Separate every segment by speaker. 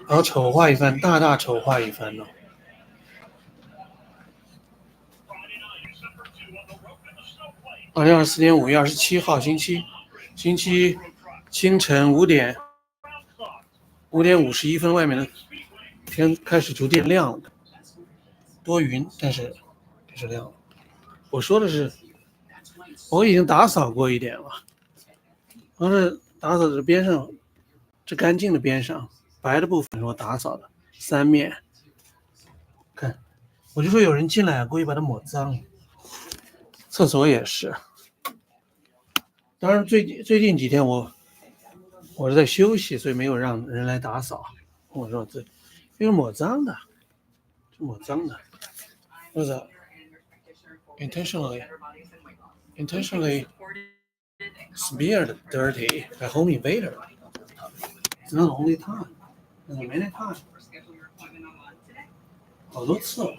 Speaker 1: 然后丑化一番，大大丑化一番了。2024年5月27号，星期清晨5点51分，外面的天开始逐渐亮了，多云，但是亮了。我说的是，我已经打扫过一点了，然后是打扫的边上，这干净的边上，白的部分是我打扫的3面。看，我就说有人进来，故意把它抹脏。厕所也是。当然最近几天我是在休息，所以没有让人来打扫。我说这因为抹脏的，或者 intentionally smeared dirty by home invader. It's not only time, it's many times. 好多次了，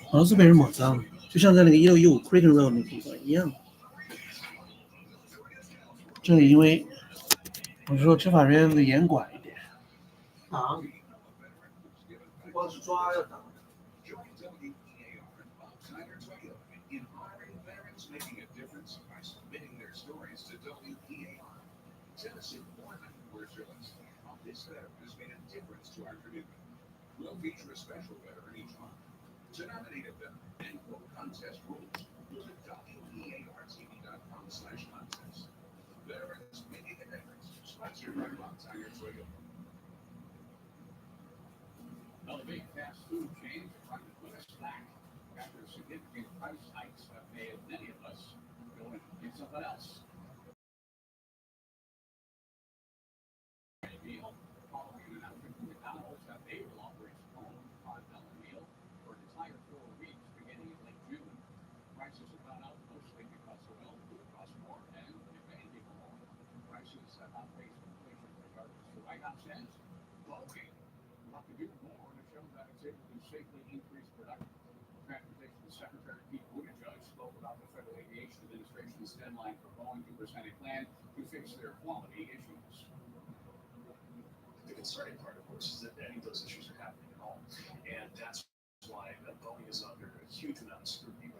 Speaker 1: 好多次被人抹脏，就像在那个1615 Creighton Road 那地方一样。这里因为我说执法人员的严管一点，挡，不光是抓要挡。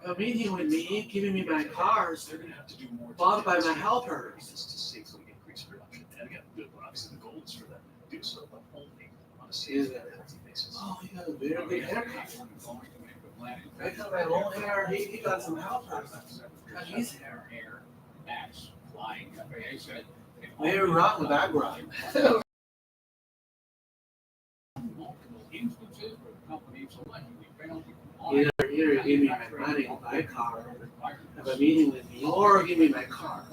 Speaker 1: A meeting with me, giving me my cars, bought by my helpers. Oh, he got a very good haircut. I got my long hair, he got some helpers. Cut his hair. Very rough background. Either give me my money to buy a car, have a meeting with me, or give me my car.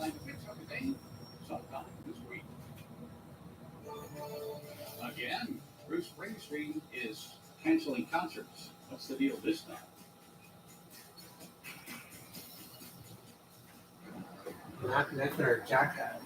Speaker 1: Again, Bruce Springsteen is canceling concerts. What's the deal this time? That's their jacket.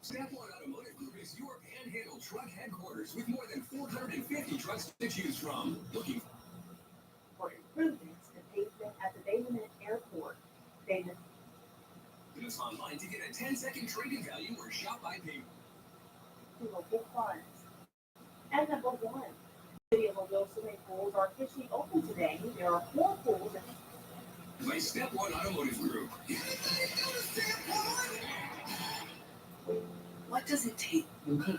Speaker 1: Step One Automotive Group is your Panhandle truck headquarters with more than 450 trucks to choose from. Looking for improvements to pavement at the Bay Minette Airport. Pavement. Do this online to get a 10-second trading value or shop by payment. Local funds. And number 1, City of Mobile swimming pools are officially open today. There are 4 pools. By Step One Automotive Group. What does it take? Okay.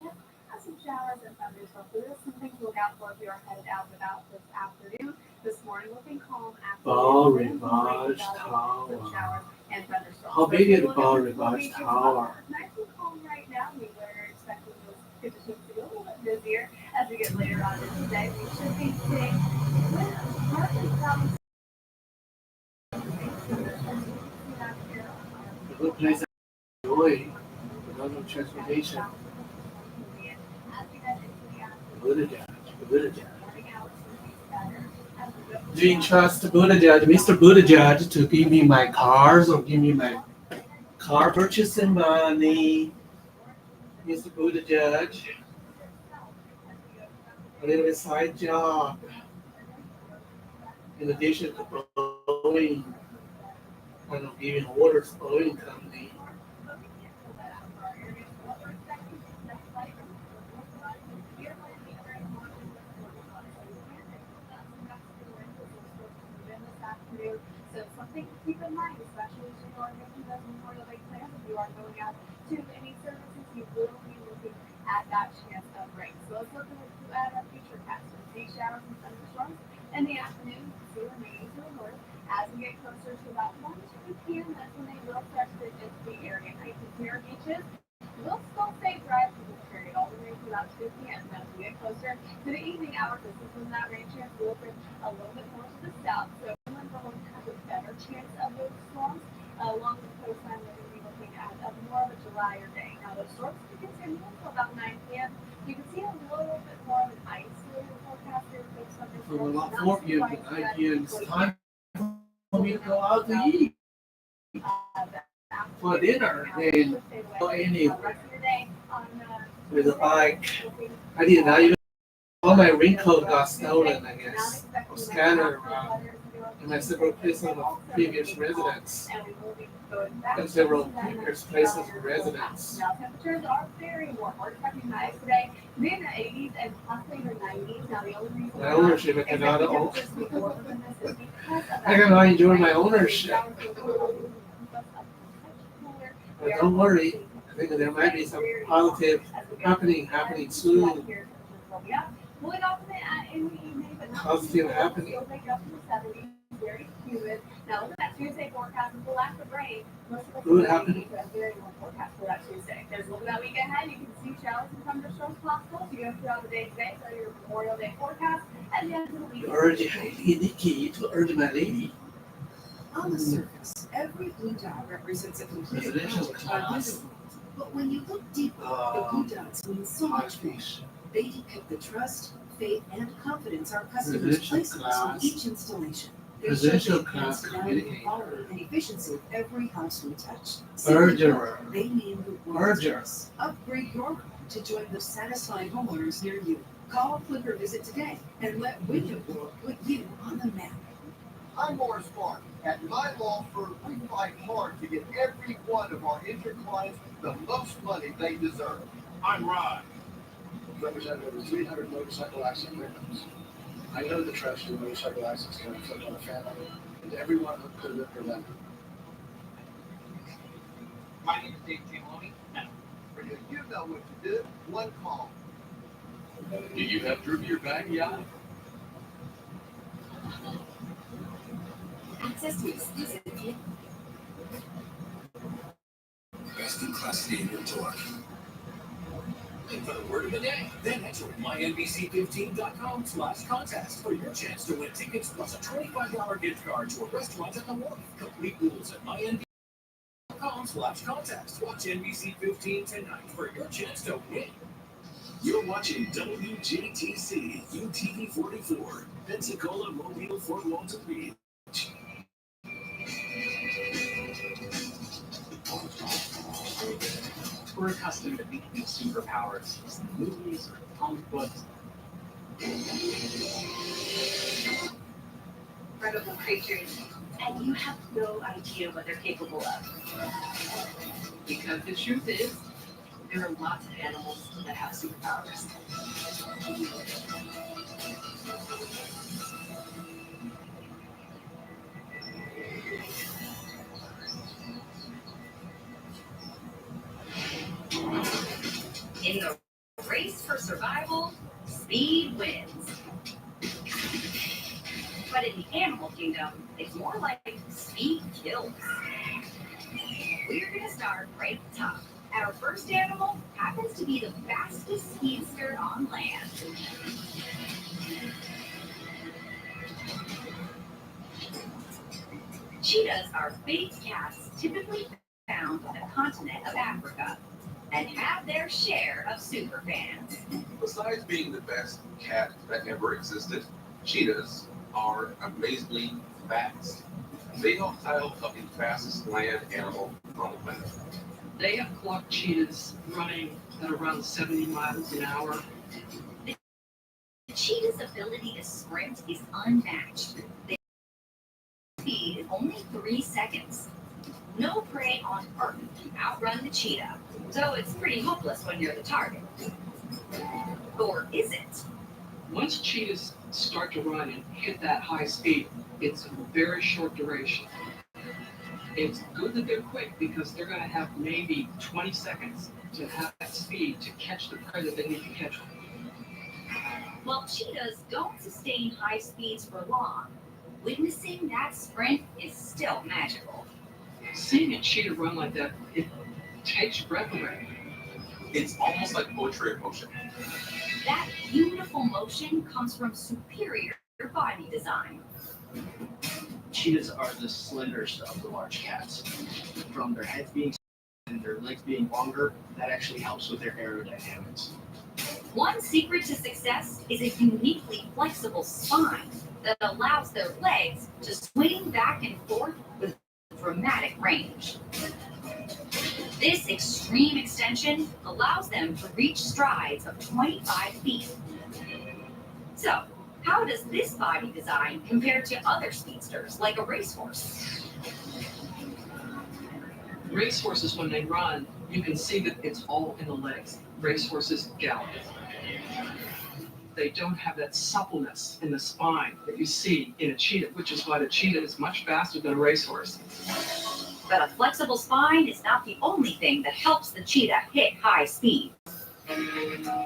Speaker 1: I suggest
Speaker 2: showers and thunderstorms. So there's some things to look out for if you are headed out and about this afternoon. This morning looking calm after
Speaker 1: Beau Rivage Tower.
Speaker 2: Showers and thunderstorms.
Speaker 1: How big is Beau Rivage Tower?
Speaker 2: Nice and calm right now. We are expecting those conditions to be a little bit busier as we get later on in the day. We should be seeing partly cloudy.
Speaker 1: A good place to enjoy without transportation. Buttigieg. Do you trust Buttigieg, Mr. Buttigieg, to give me my cars or give me my car purchasing money? Mr. Buttigieg, a little bit side job. In addition to Boeing, kind of giving orders, Boeing company.
Speaker 2: So something to keep in mind, especially as you are making those Memorial Day plans, if you are going out to any services, you will be looking at that chance of rain. So let's look at our future cast. We see showers and thunderstorms in the afternoon, see remaining to the north. As we get closer to about 1 to 2 p.m., that's when they will start to dip into the area. Now you can see our beaches will still stay dry for this period all the way to about 2 p.m. As we get closer to the evening hours, this is when that rain chance will open a little bit more to the south. So inland will have a better chance of those storms. Along the coastline, we're going to be looking at more of a drier day. Now, those storms can continue until about 9 p.m. You can see a little bit more of an isolated forecast here with some
Speaker 1: From about 4 p.m. to 9 p.m. it's time for me to go out to eat for dinner and go anywhere with a bike. I did not even. All my raincoat got stolen, I guess, or scattered around in my several places of previous residence. And several previous places of residence.
Speaker 2: Now temperatures are very warm. We're expecting highs today to be in the 80s and possibly the 90s. Now the only reason
Speaker 1: My ownership, I cannot own. I
Speaker 2: I
Speaker 1: cannot enjoy my ownership. But don't worry, I think there might be some positive happening soon. Positive happening.
Speaker 2: Very humid. Now look at that Tuesday forecast with the lack of rain. Most of us
Speaker 1: Good happening.
Speaker 2: very warm forecast for that Tuesday. There's a look at that week ahead. You can see showers and thunderstorms possible. So you go throughout the day today. So your Memorial Day forecast at the end of the week.
Speaker 1: Urge Nikki to urge my lady.
Speaker 3: On the surface, every blue dot represents a completed
Speaker 1: Residential
Speaker 3: project by
Speaker 1: class.
Speaker 3: visible. But when you look deeper, the blue dots mean so much more. They depict the trust, faith, and confidence our customers
Speaker 1: Residential
Speaker 3: place in us
Speaker 1: class.
Speaker 3: with each installation. They
Speaker 1: Residential
Speaker 3: show the
Speaker 1: class
Speaker 3: enhanced value,
Speaker 1: communicator.
Speaker 3: quality, and efficiency of every house we touch.
Speaker 1: Urger.
Speaker 3: They mean the world
Speaker 1: Urger.
Speaker 3: to us. Upgrade your home to join the satisfied homeowners near you. Call, click, or visit today and let Wyndham World put you on the map.
Speaker 4: I'm Morris Clark. At my law firm, we fight hard to get every one of our injured clients the most money they deserve. I'm Rod.
Speaker 5: Represent over 300 motorcycle accident victims. I know the tragedy of motorcycle accidents can inflict on a family and everyone who could have been prevented.
Speaker 4: My name is Dave Giamoni. For you know what to do. One call.
Speaker 6: Do you have droopy your backyard?
Speaker 3: Access to exclusive
Speaker 6: Best in class stadium torque. And for the word of the day, then enter mynbc15.com/contest for your chance to win tickets plus a $25 gift card to a restaurant at the Wharf. Complete rules at mynbc.com/contest. Watch NBC 15 tonight for your chance to win. You're watching WJTC UTV 44, Pensacola, Mobile, Fort Walton Beach.
Speaker 7: We're accustomed to thinking of superpowers in movies or comic books.
Speaker 2: Incredible creatures, and you have no idea what they're capable of.
Speaker 7: Because the truth is, there are lots of animals that have superpowers.
Speaker 2: In the
Speaker 8: race for survival, speed wins. But in the animal kingdom, it's more like speed kills. We're gonna start right at the top. Our first animal happens to be the fastest speedster on land. Cheetahs are big cats typically found on the continent of Africa and have their share of superfans.
Speaker 9: Besides being the best cat that ever existed, cheetahs are amazingly fast. They hold the title of the fastest land animal on the planet.
Speaker 7: They have clocked cheetahs running at around 70 miles an hour.
Speaker 8: The cheetah's ability to sprint is unmatched. Their speed is only 3 seconds. No prey on Earth can outrun the cheetah, so it's pretty hopeless when you're the target. Or is it?
Speaker 7: Once cheetahs start to run and hit that high speed, it's a very short duration. It's good that they're quick because they're going to have maybe 20 seconds to have that speed to catch the prey that they need to catch.
Speaker 8: Well, cheetahs don't sustain high speeds for long. Witnessing that sprint is still magical.
Speaker 7: Seeing a cheetah run like that, it takes your breath away.
Speaker 9: It's almost like poetry in motion.
Speaker 8: That beautiful motion comes from superior body design.
Speaker 10: Cheetahs are the slenderest of the large cats. From their heads being and their legs being longer, that actually helps with their aerodynamics.
Speaker 8: One secret to success is a uniquely flexible spine that allows their legs to swing back and forth with dramatic range. This extreme extension allows them to reach strides of 25 feet. So, how does this body design compare to other speedsters, like a racehorse?
Speaker 7: Racehorses, when they run, you can see that it's all in the legs. Racehorses gallop. They don't have that suppleness in the spine that you see in a cheetah, which is why the cheetah is much faster than a racehorse.
Speaker 8: But a flexible spine is not the only thing that helps the cheetah hit high speed.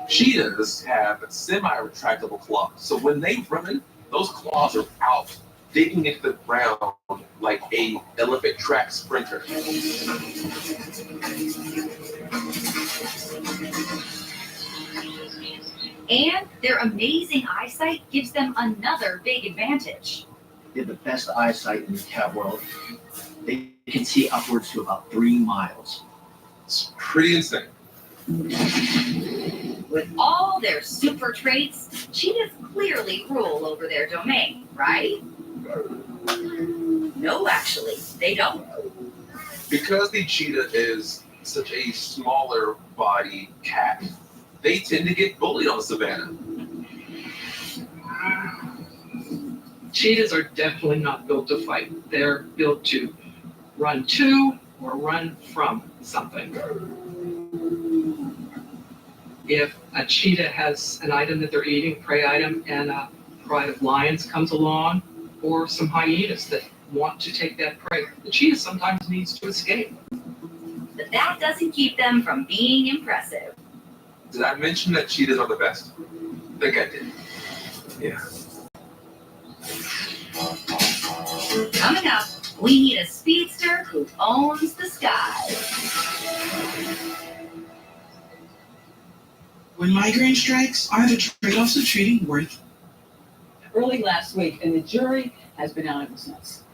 Speaker 9: Cheetahs have semi-retractable claws, so when they run, those claws are out, digging into the ground like a elephant track sprinter.
Speaker 8: And their amazing eyesight gives them another big advantage.
Speaker 10: They have the best eyesight in the cat world. They can see upwards to about 3 miles.
Speaker 9: It's pretty insane.
Speaker 8: With all their super traits, cheetahs clearly rule over their domain, right? No, actually, they don't.
Speaker 9: Because the cheetah is such a smaller body cat, they tend to get bullied on the savannah.
Speaker 7: Cheetahs are definitely not built to fight. They're built to run to or run from something. If a cheetah has an item that they're eating, prey item, and a pride of lions comes along, or some hyenas that want to take that prey, the cheetah sometimes needs to escape.
Speaker 8: But that doesn't keep them from being impressive.
Speaker 9: Did I mention that cheetahs are the best? I think I did. Yeah.
Speaker 8: Coming up, we need a speedster who owns the sky.
Speaker 11: When migraine strikes, are the trade-offs of treating worth?
Speaker 12: Early last week, and the jury has been out of its nuts.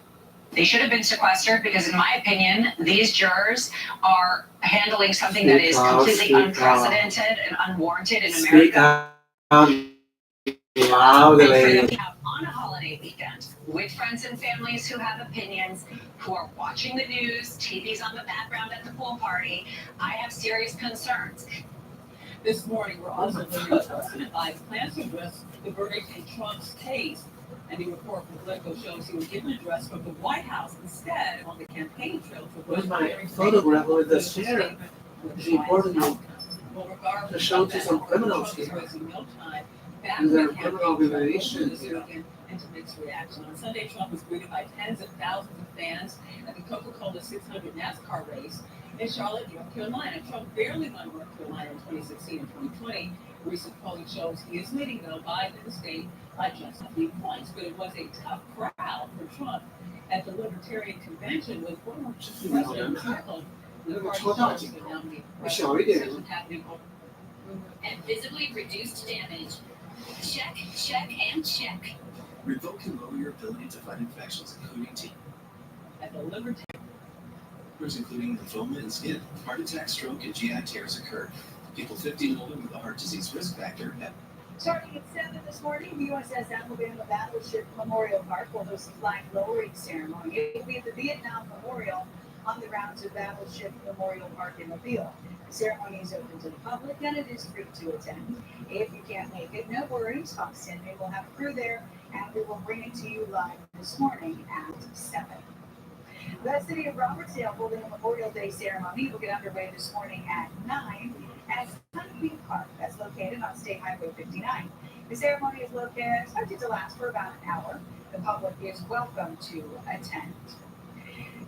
Speaker 13: They should have been sequestered because, in my opinion, these jurors are handling something that is completely unprecedented and unwarranted in America.
Speaker 1: Loudly.
Speaker 13: On a holiday weekend with friends and families who have opinions, who are watching the news, TV's on the background at the pool party, I have serious concerns.
Speaker 12: This morning, we're also learning President Biden plans to address the verdict in Trump's case. A new report from Politico shows he was given an address from the White House instead on the campaign trail to
Speaker 1: With my photograph with the sheriff, it's important to show to some criminals here. And there are criminal organizations here.
Speaker 12: and to mixed reaction. On Sunday, Trump was greeted by tens of thousands of fans at the Coca-Cola 600 NASCAR race in Charlotte, North Carolina. Trump barely won North Carolina in 2016 and 2020. Recent polling shows he is leading, though, Biden in the state by just a few points. But it was a tough crowd for Trump at the Libertarian Convention with former President Trump. The party nominee president happening
Speaker 13: And visibly reduced damage. Check, check, and check.
Speaker 6: Revoke can lower your ability to fight infections, including TB,
Speaker 12: at the Libertarian.
Speaker 6: including lymphoma and skin. Heart attack, stroke, and GI tears occur. People 50 and older with a heart disease risk factor have.
Speaker 14: Starting at 7 this morning, the USS Alabama Battleship Memorial Park will host a flag lowering ceremony. It will be at the Vietnam Memorial on the rounds of Battleship Memorial Park in Mobile. The ceremony is open to the public and it is free to attend. If you can't make it, no worries. Fox 10 will have a crew there and we will bring it to you live this morning at 7. The city of Robertsdale holding a Memorial Day ceremony will get underway this morning at 9 at Sunbeam Park, that's located on State Highway 59. The ceremony is expected to last for about an hour. The public is welcome to attend.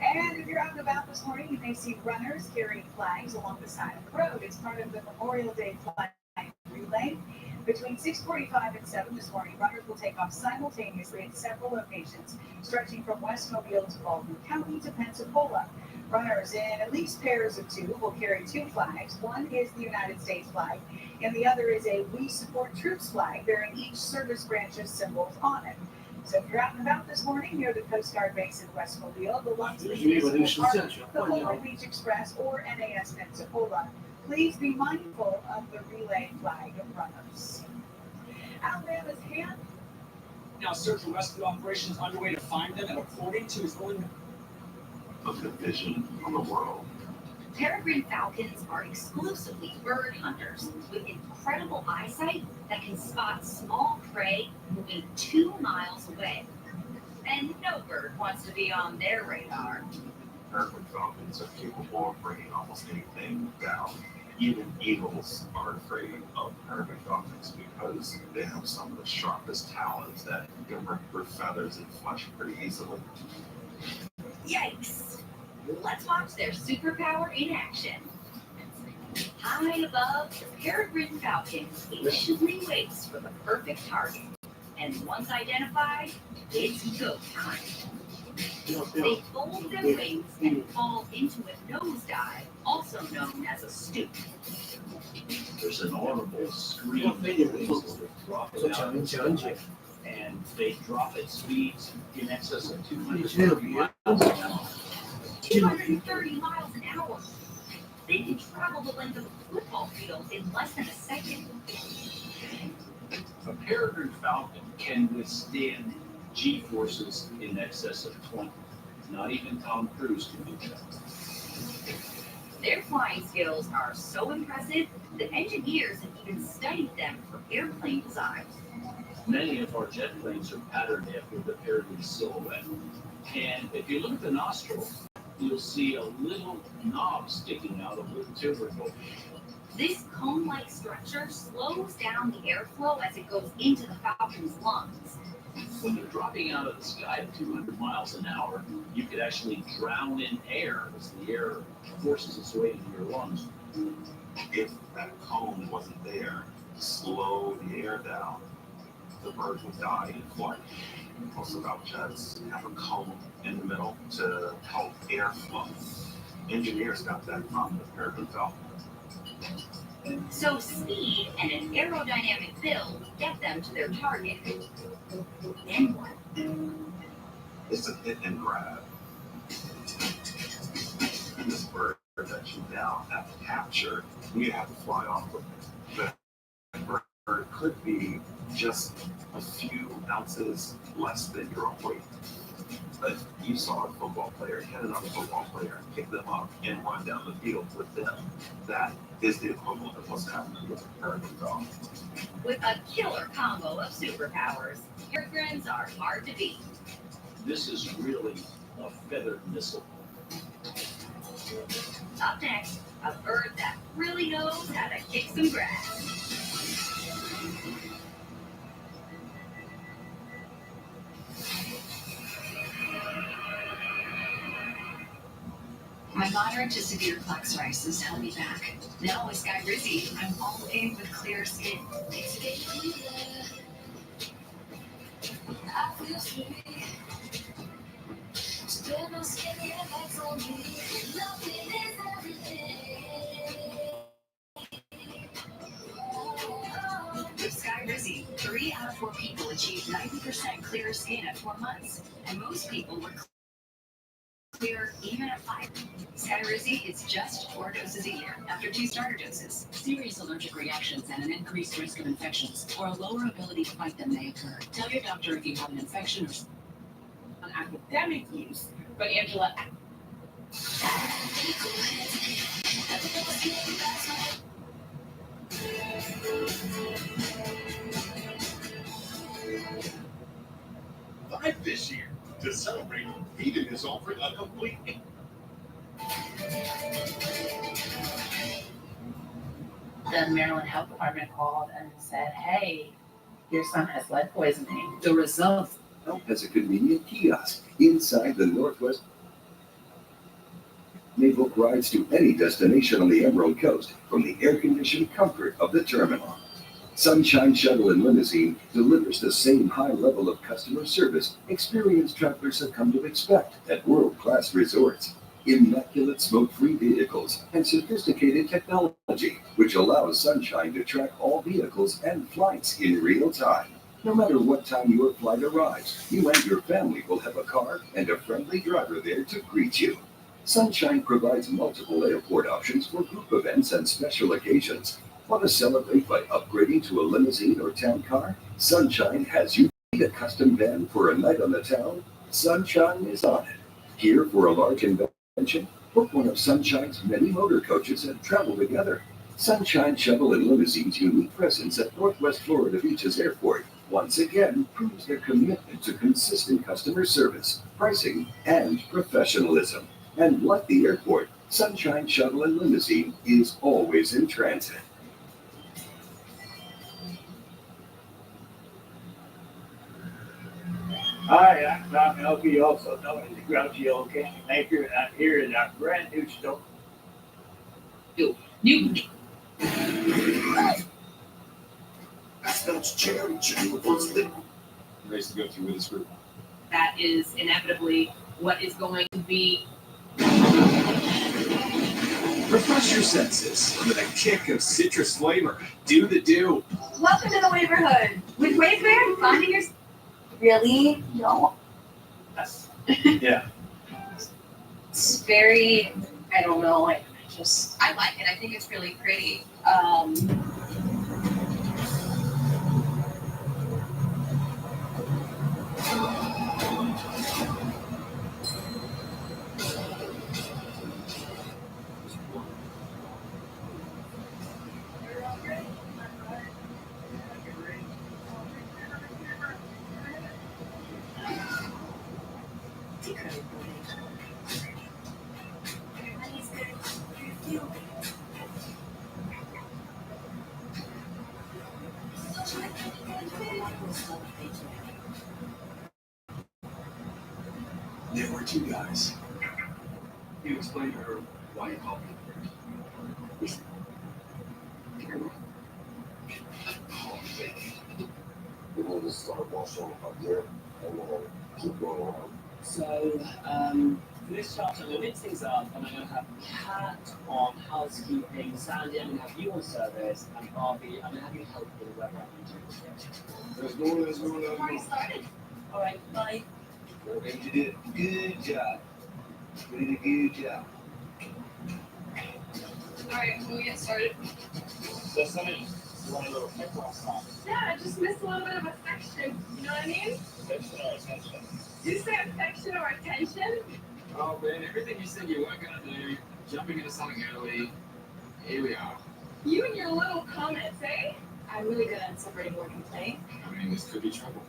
Speaker 14: And if you're out and about this morning, you may see runners carrying flags along the side of the road. It's part of the Memorial Day flag relay. Between 6:45 and 7 this morning, runners will take off simultaneously at several locations, stretching from West Mobile to Baldwin County to Pensacola. Runners in at least pairs of two will carry two flags. One is the United States flag, and the other is a We Support Troops flag, bearing each service branch's symbols on it. So if you're out and about this morning near the Coast Guard base in West Mobile, the Long Beach Municipal Park, the Polar Beach Express, or NAS Pensacola, please be mindful of the relay flag runners. Alabama's hand.
Speaker 15: Now, search and rescue operations underway to find them, and according to his own
Speaker 9: of the vision of the world.
Speaker 8: Peregrine falcons are exclusively bird hunters with incredible eyesight that can spot small prey moving 2 miles away. And no bird wants to be on their radar.
Speaker 9: Peregrine falcons are capable of bringing almost anything down. Even eagles are afraid of peregrine falcons because they have some of the sharpest talons that can rip through feathers and flesh pretty easily.
Speaker 8: Yikes! Let's watch their superpower in action. High above, the peregrine falcon patiently waits for the perfect target. And once identified, it's go time. They fold their wings and fall into a nosedive, also known as a stoop.
Speaker 16: There's an audible scream that releases the drop it out of the sky, and they drop at speeds in excess of 230 miles an hour.
Speaker 8: 230 miles an hour. They can travel the length of a football field in less than a second.
Speaker 16: A peregrine falcon can withstand G-forces in excess of 20. Not even Tom Cruise can do that.
Speaker 8: Their flying skills are so impressive that engineers have even studied them for airplane designs.
Speaker 16: Many of our jet planes are patterned after the peregrine silhouette. And if you look at the nostril, you'll see a little knob sticking out of the tubercle.
Speaker 8: This cone-like structure slows down the airflow as it goes into the falcon's lungs.
Speaker 16: When you're dropping out of the sky at 200 miles an hour, you could actually drown in air as the air forces its way into your lungs.
Speaker 9: If that cone wasn't there to slow the air down, the bird would die in flight. Most of our jets have a cone in the middle to help airflow. Engineers got that from the peregrine falcon.
Speaker 8: So speed and an aerodynamic build get them to their target. Then what?
Speaker 9: It's a hit and grab. And this bird that you now have to capture, you have to fly off with it. The bird could be just a few ounces less than your own weight. But you saw a football player hit another football player, pick them up, and run down the field with them. That is the equivalent of what's happening with a peregrine falcon.
Speaker 8: With a killer combo of superpowers, peregrines are hard to beat.
Speaker 16: This is really a feathered missile.
Speaker 8: Up next, a bird that really knows how to kick some grass.
Speaker 13: Moderate to severe plaque psoriasis held me back. Now with Skyrizi, I'm all in with clear skin. Makes it clear. I feel sweet. Spread my skin and legs on me. Nothing is everything. With Skyrizi, 3 out of 4 people achieved 90% clearer skin at 4 months, and most people were clear even at 5. Skyrizi is just 4 doses a year after 2 starter doses. Serious allergic reactions and an increased risk of infections or a lower ability to fight them may occur. Tell your doctor if you have an infection or
Speaker 12: On academic use, but Angela.
Speaker 4: Live this year. To celebrate, Eden is offering a complete.
Speaker 17: The Maryland Health Department called and said, hey, your son has lead poisoning. The result
Speaker 18: has a convenient kiosk inside the Northwest. May book rides to any destination on the Emerald Coast from the air-conditioned comfort of the terminal. Sunshine Shuttle and Limousine delivers the same high level of customer service experienced travelers have come to expect at world-class resorts. Immaculate smoke-free vehicles and sophisticated technology, which allows Sunshine to track all vehicles and flights in real time. No matter what time your flight arrives, you and your family will have a car and a friendly driver there to greet you. Sunshine provides multiple airport options for group events and special occasions. Want to celebrate by upgrading to a limousine or town car? Sunshine has you. Need a custom van for a night on the town? Sunshine is on it. Here for a large convention? Book one of Sunshine's many motor coaches and travel together. Sunshine Shuttle and Limousine's unique presence at Northwest Florida Beach's airport once again proves their commitment to consistent customer service, pricing, and professionalism. And like the airport, Sunshine Shuttle and Limousine is always in transit.
Speaker 16: Hi, I'm Tom Elke, also known as the Grouchy Old Candy Maker, and I'm here at our brand new store.
Speaker 7: New.
Speaker 6: I spelled cherry chicken with one slip.
Speaker 19: Race to go through with this group.
Speaker 7: That is inevitably what is going to be.
Speaker 6: Refresh your senses with a kick of citrus flavor. Do the do.
Speaker 2: Welcome to the Waverhood. With Wavebear, finding your... Really? No.
Speaker 16: Yeah.
Speaker 2: It's very, I don't know, like, I like it. I think it's really pretty.
Speaker 6: There were 2 guys. You explained to her why you called me.
Speaker 19: We're going to start washing up there and keep going around.
Speaker 10: So, for this chapter, I'm going to mix things up, and I'm going to have Kat on housekeeping, Sandy, I'm going to have you on service, and Barbie, I'm going to have you help with whatever I'm doing.
Speaker 19: Let's go.
Speaker 2: Already started.
Speaker 10: All right, bye.
Speaker 19: You did a good job. You did a good job.
Speaker 2: Alright, can we get started?
Speaker 16: So, Sonny, you want a little kick last time?
Speaker 2: Yeah, I just missed a little bit of a section. You know what I mean?
Speaker 16: Section or attention?
Speaker 2: Did you say affection or attention?
Speaker 19: Oh, man, everything you said you weren't going to do, jumping into something early, here we are.
Speaker 2: You and your little comments, eh? I'm really good at separating work and play.
Speaker 19: I mean, this could be trouble.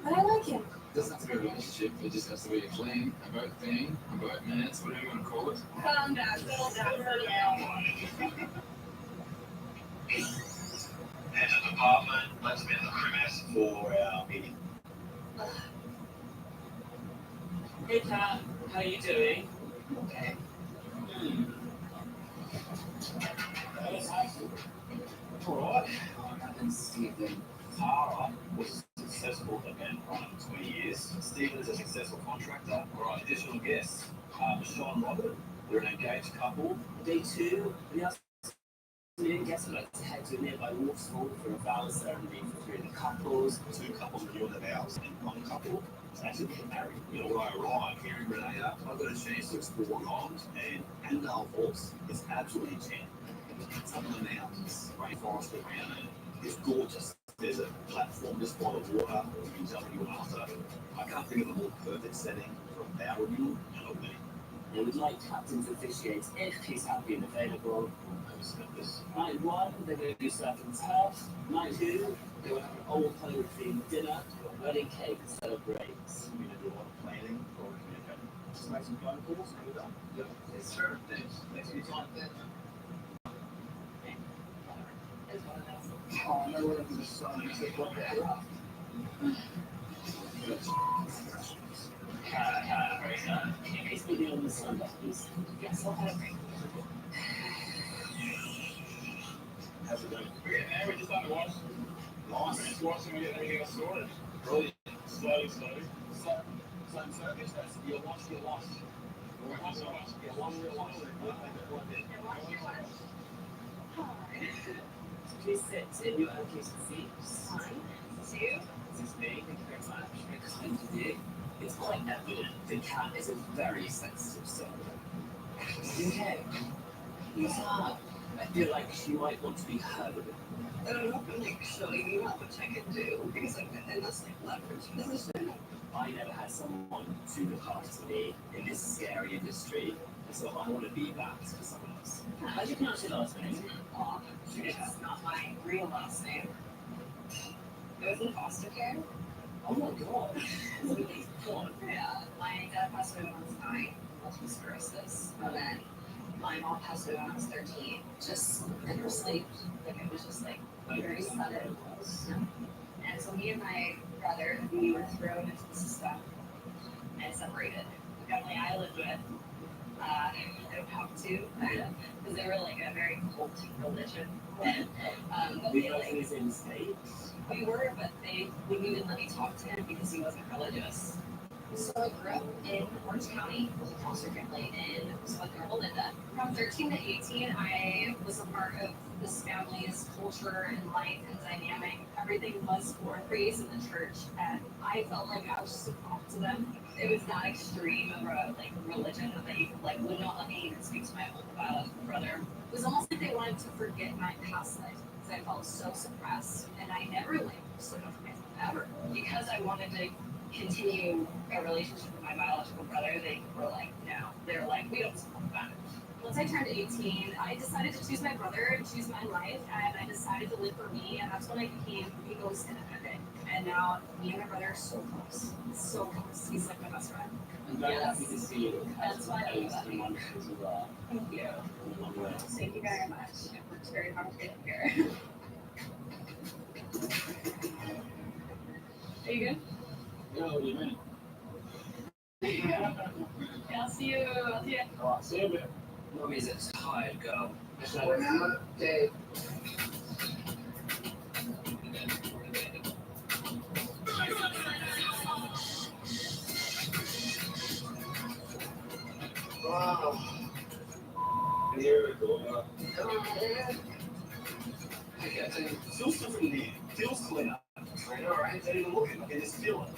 Speaker 2: But I like him.
Speaker 19: It doesn't have to be a relationship, it just has to be a flame, a boat thing, a boat minutes, whatever you want to call it.
Speaker 2: Calm down, settle down, settle down.
Speaker 9: Head to the department, let's meet the premise for our meeting.
Speaker 10: Hey, Kat, how are you doing?
Speaker 2: Okay.
Speaker 16: contractor or our additional guests. Michelle and Robert, they're an engaged couple. Day 2, we have some guests would like to head to a nearby waterfall for a vow ceremony for 3 of the couples. 2 couples are doing the vows, and 1 couple is actually getting married. You know, when I arrived here in Grenada, I got a chance to explore Nantes, and Andal Falls is absolutely enchanting. It's up in the mountains, rainforest around it. It's gorgeous. There's a platform just by the water. You can jump into after. I can't think of a more perfect setting for a vow renewal and a wedding. They would like Captain to officiate if he's happy and available. Night 1, they're going to do surf and turf. Night 2, they will have an old Hollywood themed dinner, a wedding cake to celebrate. We're going to do a lot of planning for communicating. Just make some phone calls and we're done. Yep. Yes, sir. Thanks for your time. Oh, no one in the sun. You said, what the hell? It's maybe on the sun, please. Yes, I'll have it. How's it going? We're getting there. We're just on the wash. Nice. We're just washing and getting everything else sorted. Brilliant. Slowly. Same circus. That's your wash. Your wash. Your wash. Please sit in your own seats. This is me. Thank you very much. Excellent to you. It's quite evident the cat is a very sensitive soul. Okay. I feel like she might want to be heard. I'm not really showing you how much I can do because I've been in this leverage position. I never had someone to look after me in this scary industry, so I want to be that for someone else. How do you pronounce your last name? It's not my real last name. It was in foster care. Oh my god. Really fun. Yeah, my dad passed away when I was 9, multiple sclerosis, and then my mom passed away when I was 13, just in her sleep. Like it was just like very sudden. And so me and my brother, we were thrown into the system and separated. The family I lived with, I don't have to, because they were like a very cult religion. And but they like in States. We were, but they wouldn't even let me talk to him because he wasn't religious. So I grew up in Orange County, foster family in South Carolina. From 13 to 18, I was a part of this family's culture and life and dynamic. Everything was for praise in the church, and I felt like I was just a prop to them. It was not extreme of a religion, and they would not let me even speak to my old biological brother. It was almost like they wanted to forget my past life because I felt so suppressed, and I never stood up for myself ever because I wanted to continue a relationship with my biological brother. They were like, no. They were like, we don't support that. Once I turned 18, I decided to choose my brother and choose my life, and I decided to live for me, and that's when I became most independent. And now me and my brother are so close. So close. He's like my best friend. I'm very happy to see you. That's why I love you. Thank you. Thank you very much. It works very hard to get up here. Are you good? Yeah, what do you mean?
Speaker 2: Yeah, I'll see you.
Speaker 16: Oh, see you, man. Mommy's a tired girl.
Speaker 5: Remember, Dave.
Speaker 16: Wow. Here we go. Feels different in here. Feels cleaner. Right, all right. Don't even look at it. Just feel it.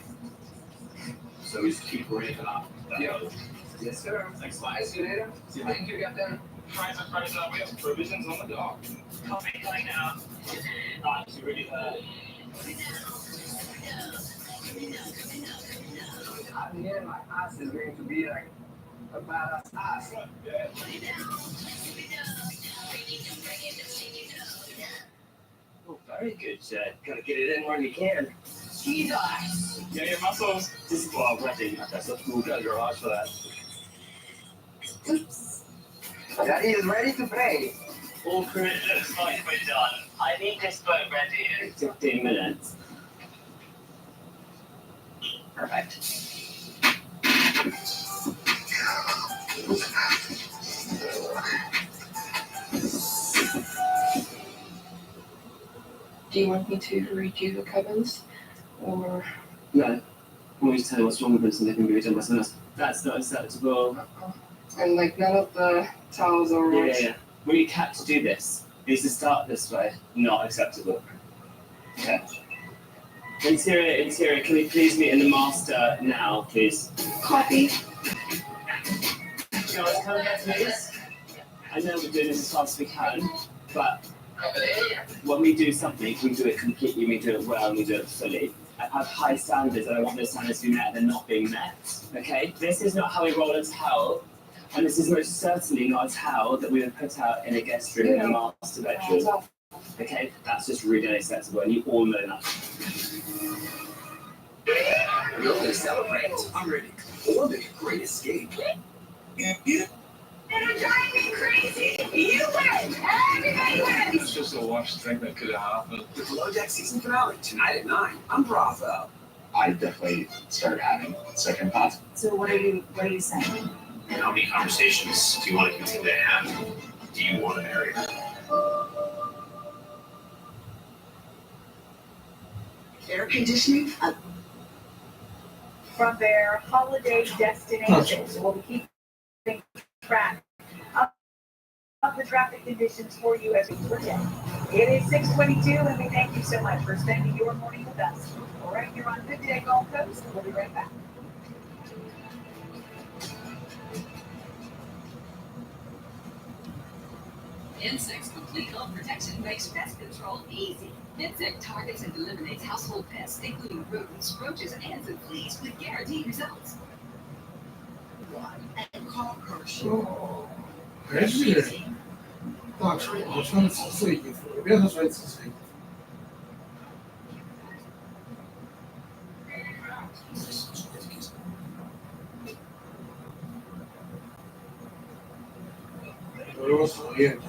Speaker 16: So we just keep ramping up.
Speaker 5: Yeah. Yes, sir.
Speaker 16: Thanks, bye.
Speaker 5: See you later. Thank you, Captain.
Speaker 16: Price up. We have provisions on the dock. Copy right now. Not too ready for that.
Speaker 5: I mean, my ass is going to be like a badass ass.
Speaker 16: Yeah. Oh, very good, Jed. Gotta get it in when you can.
Speaker 5: Jesus!
Speaker 16: Yeah, muscles. This is why I'm renting. That's a cool garage for that.
Speaker 5: Oops. Daddy is ready to play.
Speaker 16: All crew looks like we're done. I need this boat ready in 15 minutes.
Speaker 5: Perfect.
Speaker 20: Do you want me to read you the covenants, or?
Speaker 5: No.
Speaker 10: when we tell you what's wrong with them, so they can be done by someone else. That's not acceptable.
Speaker 3: And like none of the towels are
Speaker 10: Yeah. When you cat to do this, it needs to start this way. Not acceptable. Okay. Interior, can we please meet in the master now, please?
Speaker 3: Copy.
Speaker 10: Guys, come here, please. I know we're doing this as fast as we can, but when we do something, we do it completely, we do it well, and we do it fully. I have high standards, and I want those standards to be met, they're not being met. Okay? This is not how we roll a towel, and this is most certainly not a towel that we would put out in a guest room in a master bedroom. Okay? That's just really unacceptable, and you all know that.
Speaker 6: We're going to celebrate. I'm ready. Or make a great escape.
Speaker 2: And I'm driving me crazy. You win. Everybody wins.
Speaker 19: It's just the worst thing that could have happened.
Speaker 6: The Below Deck season finale tonight at 9 on Bravo.
Speaker 9: I definitely started having second thoughts.
Speaker 14: So what are you saying?
Speaker 19: And how many conversations do you want to continue to have? Do you want to marry her?
Speaker 3: Air conditioning?
Speaker 14: From their holiday destinations. We'll be keeping track of the traffic conditions for you as we present. It is 6:22, and we thank you so much for spending your morning with us. All right, you're on Good Day Gulf Coast. We'll be right back.
Speaker 20: Insects Complete Home Protection makes pest control easy. Insect targets and eliminates household pests, including rodents, roaches, ants, and fleas, with guaranteed results.
Speaker 3: And call Kirsch.
Speaker 1: 还是大穿我穿了紫色衣服，我别说穿紫色衣服。我讨厌他。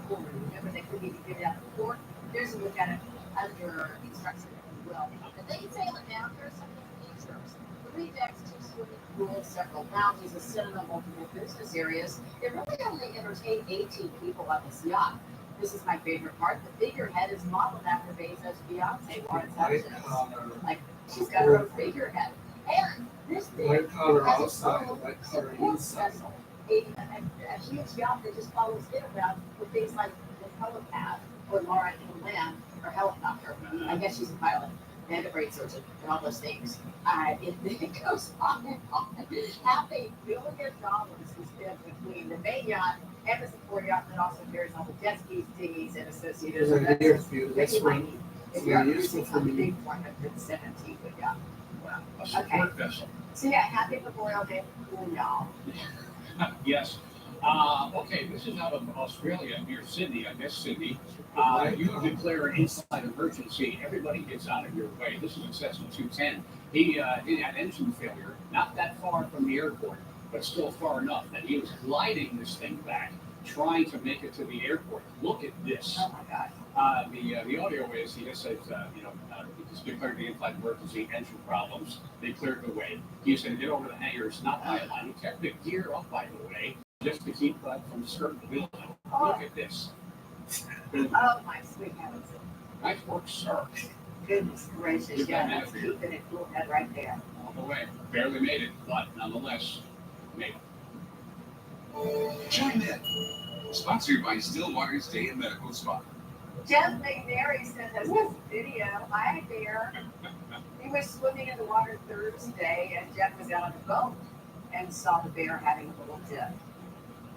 Speaker 14: Remember, they couldn't even get it out before. There's a look at it under construction as well.
Speaker 21: And they sail it down. Here's some of the features. 3 decks, 2 swimming pools, several lounges, a cinema, multiple business areas. It really only entertained 18 people on this yacht. This is my favorite part. The figurehead is modeled after Bezos' fiance, Warren Buffett. Like, she's got her own figurehead. And this thing
Speaker 1: White collar
Speaker 21: has
Speaker 1: outside,
Speaker 21: its own
Speaker 1: white collar
Speaker 21: support
Speaker 1: inside.
Speaker 21: vessel. A huge yacht that just follows it around with things like the helipad or Laura can land her helicopter. I guess she's a pilot and a brain surgeon and all those things. It goes on and on. $500 million is spent between the main yacht and the support yacht that also carries all the jet skis, dinghies, and associated
Speaker 1: There's an ear for you.
Speaker 21: that
Speaker 1: That's
Speaker 21: you might
Speaker 1: one.
Speaker 21: need if
Speaker 1: It's
Speaker 21: you're
Speaker 1: very useful for
Speaker 21: on the
Speaker 1: me.
Speaker 21: big 117 foot yacht.
Speaker 19: Wow, a support vessel.
Speaker 21: So yeah, happy Memorial Day, cool y'all.
Speaker 22: Yes. Okay, this is out of Australia, near Sydney, I guess Sydney. You declare an inside emergency. Everybody gets out of your way. This is a Cessna 210. He had engine failure, not that far from the airport, but still far enough that he was gliding this thing back, trying to make it to the airport. Look at this.
Speaker 21: Oh my God.
Speaker 22: The audio is, he just says, he just declared the in-flight emergency, engine problems. They cleared the way. He said, get over the hangars, not by a line. He kept the gear up, by the way, just to keep from skirting the wheel. Look at this.
Speaker 21: Oh my sweet heavens.
Speaker 22: Nice work, sir.
Speaker 21: Goodness gracious.
Speaker 22: Give
Speaker 21: Yeah,
Speaker 22: that man
Speaker 21: that's
Speaker 22: for you.
Speaker 21: keeping it cool head right there.
Speaker 22: All the way. Barely made it, but nonetheless, made it.
Speaker 6: Chime in. Sponsored by Stillwater's Day in Medical Spa.
Speaker 21: Jeff McNary sent us this video. Hi there. He was swimming in the water Thursday, and Jeff was out on the boat and saw the bear having a little dip.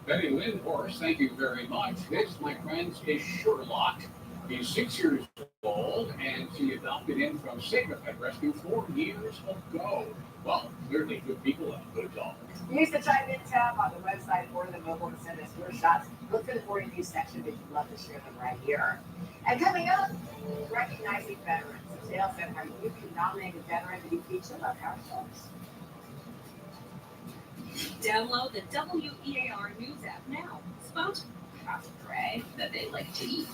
Speaker 22: Betty Lynn Horse, thank you very much. This, my friends, is Sherlock. He's 6 years old, and she adopted him from Sigma Pet Rescue 4 years ago. Well, clearly good people have good dogs.
Speaker 21: Use the Chime In tab on the website or the mobile and send us your shots. Look for the 40 News section if you'd love to share them right here. And coming up, recognizing veterans. Dale said how you can nominate a veteran that you feature on our shows.
Speaker 20: Download the WEAR News app now. Sponsored by Osprey that they like to eat.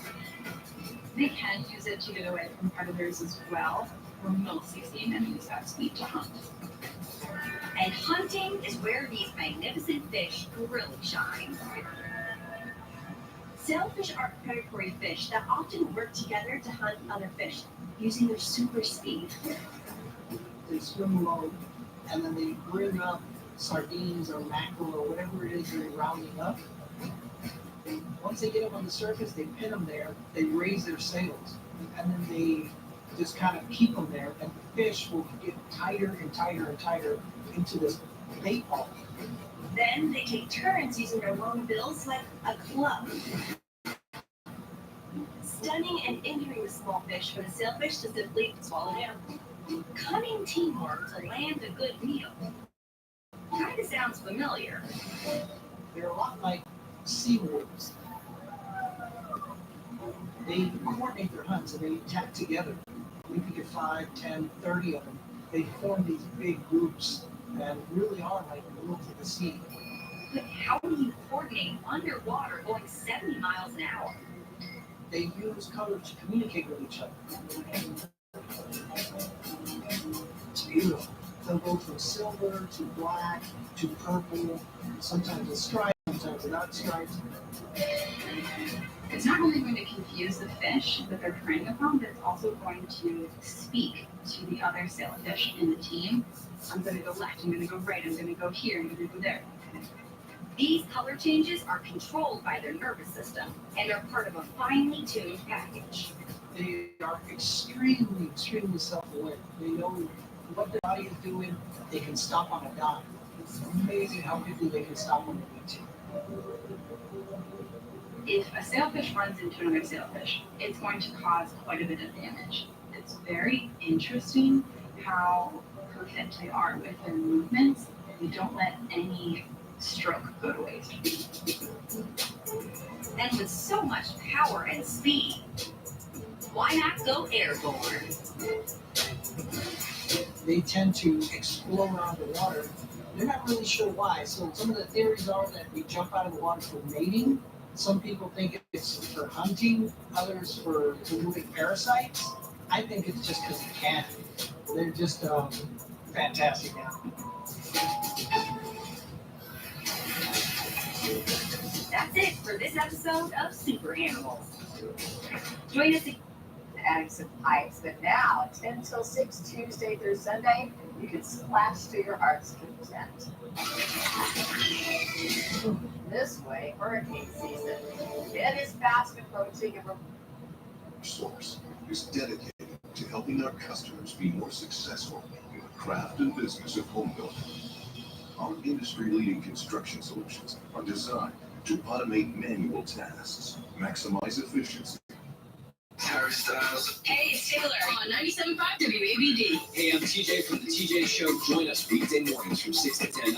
Speaker 20: They can use it to get away from predators as well. We're mostly seeing them use that speed to hunt.
Speaker 8: And hunting is where these magnificent fish really shine.
Speaker 20: Sailfish are predatory fish that often work together to hunt other fish using their super speed.
Speaker 11: They swim along, and then they bring up sardines or mackerel or whatever it is they're rounding up. Once they get them on the surface, they pin them there, they raise their sails, and then they just kind of keep them there, and the fish will get tighter and tighter and tighter into this bait ball.
Speaker 20: Then they take turns using their long bills like a club, stunning and injuring the small fish for the sailfish to simply swallow down. Cunning teamwork to land a good meal. Kind of sounds familiar.
Speaker 11: They're a lot like sea wolves. They coordinate their hunts and they attack together. We could get 5, 10, 30 of them. They form these big groups and really are like wolves of the sea.
Speaker 8: But how do you coordinate underwater going 70 miles an hour?
Speaker 11: They use color to communicate with each other. It's beautiful. They'll go from silver to black to purple. Sometimes it's striped, sometimes they're not striped.
Speaker 15: It's not only going to confuse the fish that they're preying upon, but it's also going to speak to the other sailfish in the team. I'm going to go left, I'm going to go right, I'm going to go here, I'm going to go there.
Speaker 8: These color changes are controlled by their nervous system and are part of a finely tuned package.
Speaker 11: They are extremely, extremely self-aware. They know what their body is doing. They can stop on a dime. It's amazing how quickly they can stop when they need to.
Speaker 15: If a sailfish runs into another sailfish, it's going to cause quite a bit of damage. It's very interesting how perfect they are with their movements. They don't let any stroke go to waste.
Speaker 8: And with so much power and speed, why not go airborne?
Speaker 11: They tend to explode around the water. They're not really sure why. So some of the theories are that they jump out of the water for mating. Some people think it's for hunting, others for removing parasites. I think it's just because they can. They're just fantastic now.
Speaker 8: That's it for this episode of Super Animals. Join us again.
Speaker 14: Adding some pipes, but now 10 till 6 Tuesday through Sunday, you can splash to your heart's content. This way, hurricane season. It is fast approaching and
Speaker 6: Source is dedicated to helping our customers be more successful in the craft and business of home building. Our industry-leading construction solutions are designed to automate manual tasks, maximize efficiency.
Speaker 23: Harry Styles.
Speaker 8: Hey, it's Taylor on 97.5 WABD.
Speaker 23: Hey, I'm TJ from the TJ Show. Join us weekday mornings from 6 to 10.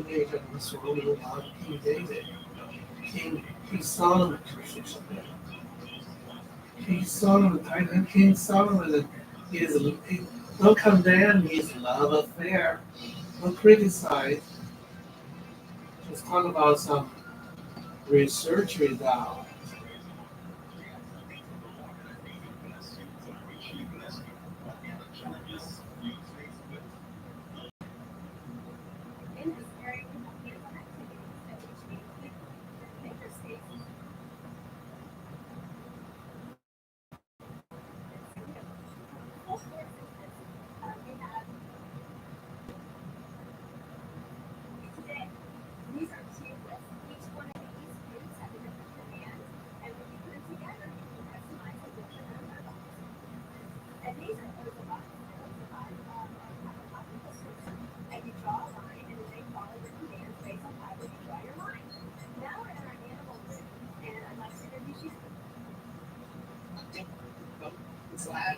Speaker 1: 那个所谓的King David, King Solomon. King Solomon, and King Solomon is don't condemn his love affair, don't criticize. Just talk about some research result.
Speaker 2: These are two lists. Each one of these groups have a different command, and when you put them together, you can customize a different number. And these are those of us. Have a topical system, and you draw a line, and then they follow your commands based on how you draw your line. Now we're in our animal group, and I'd like to introduce you.
Speaker 7: Slab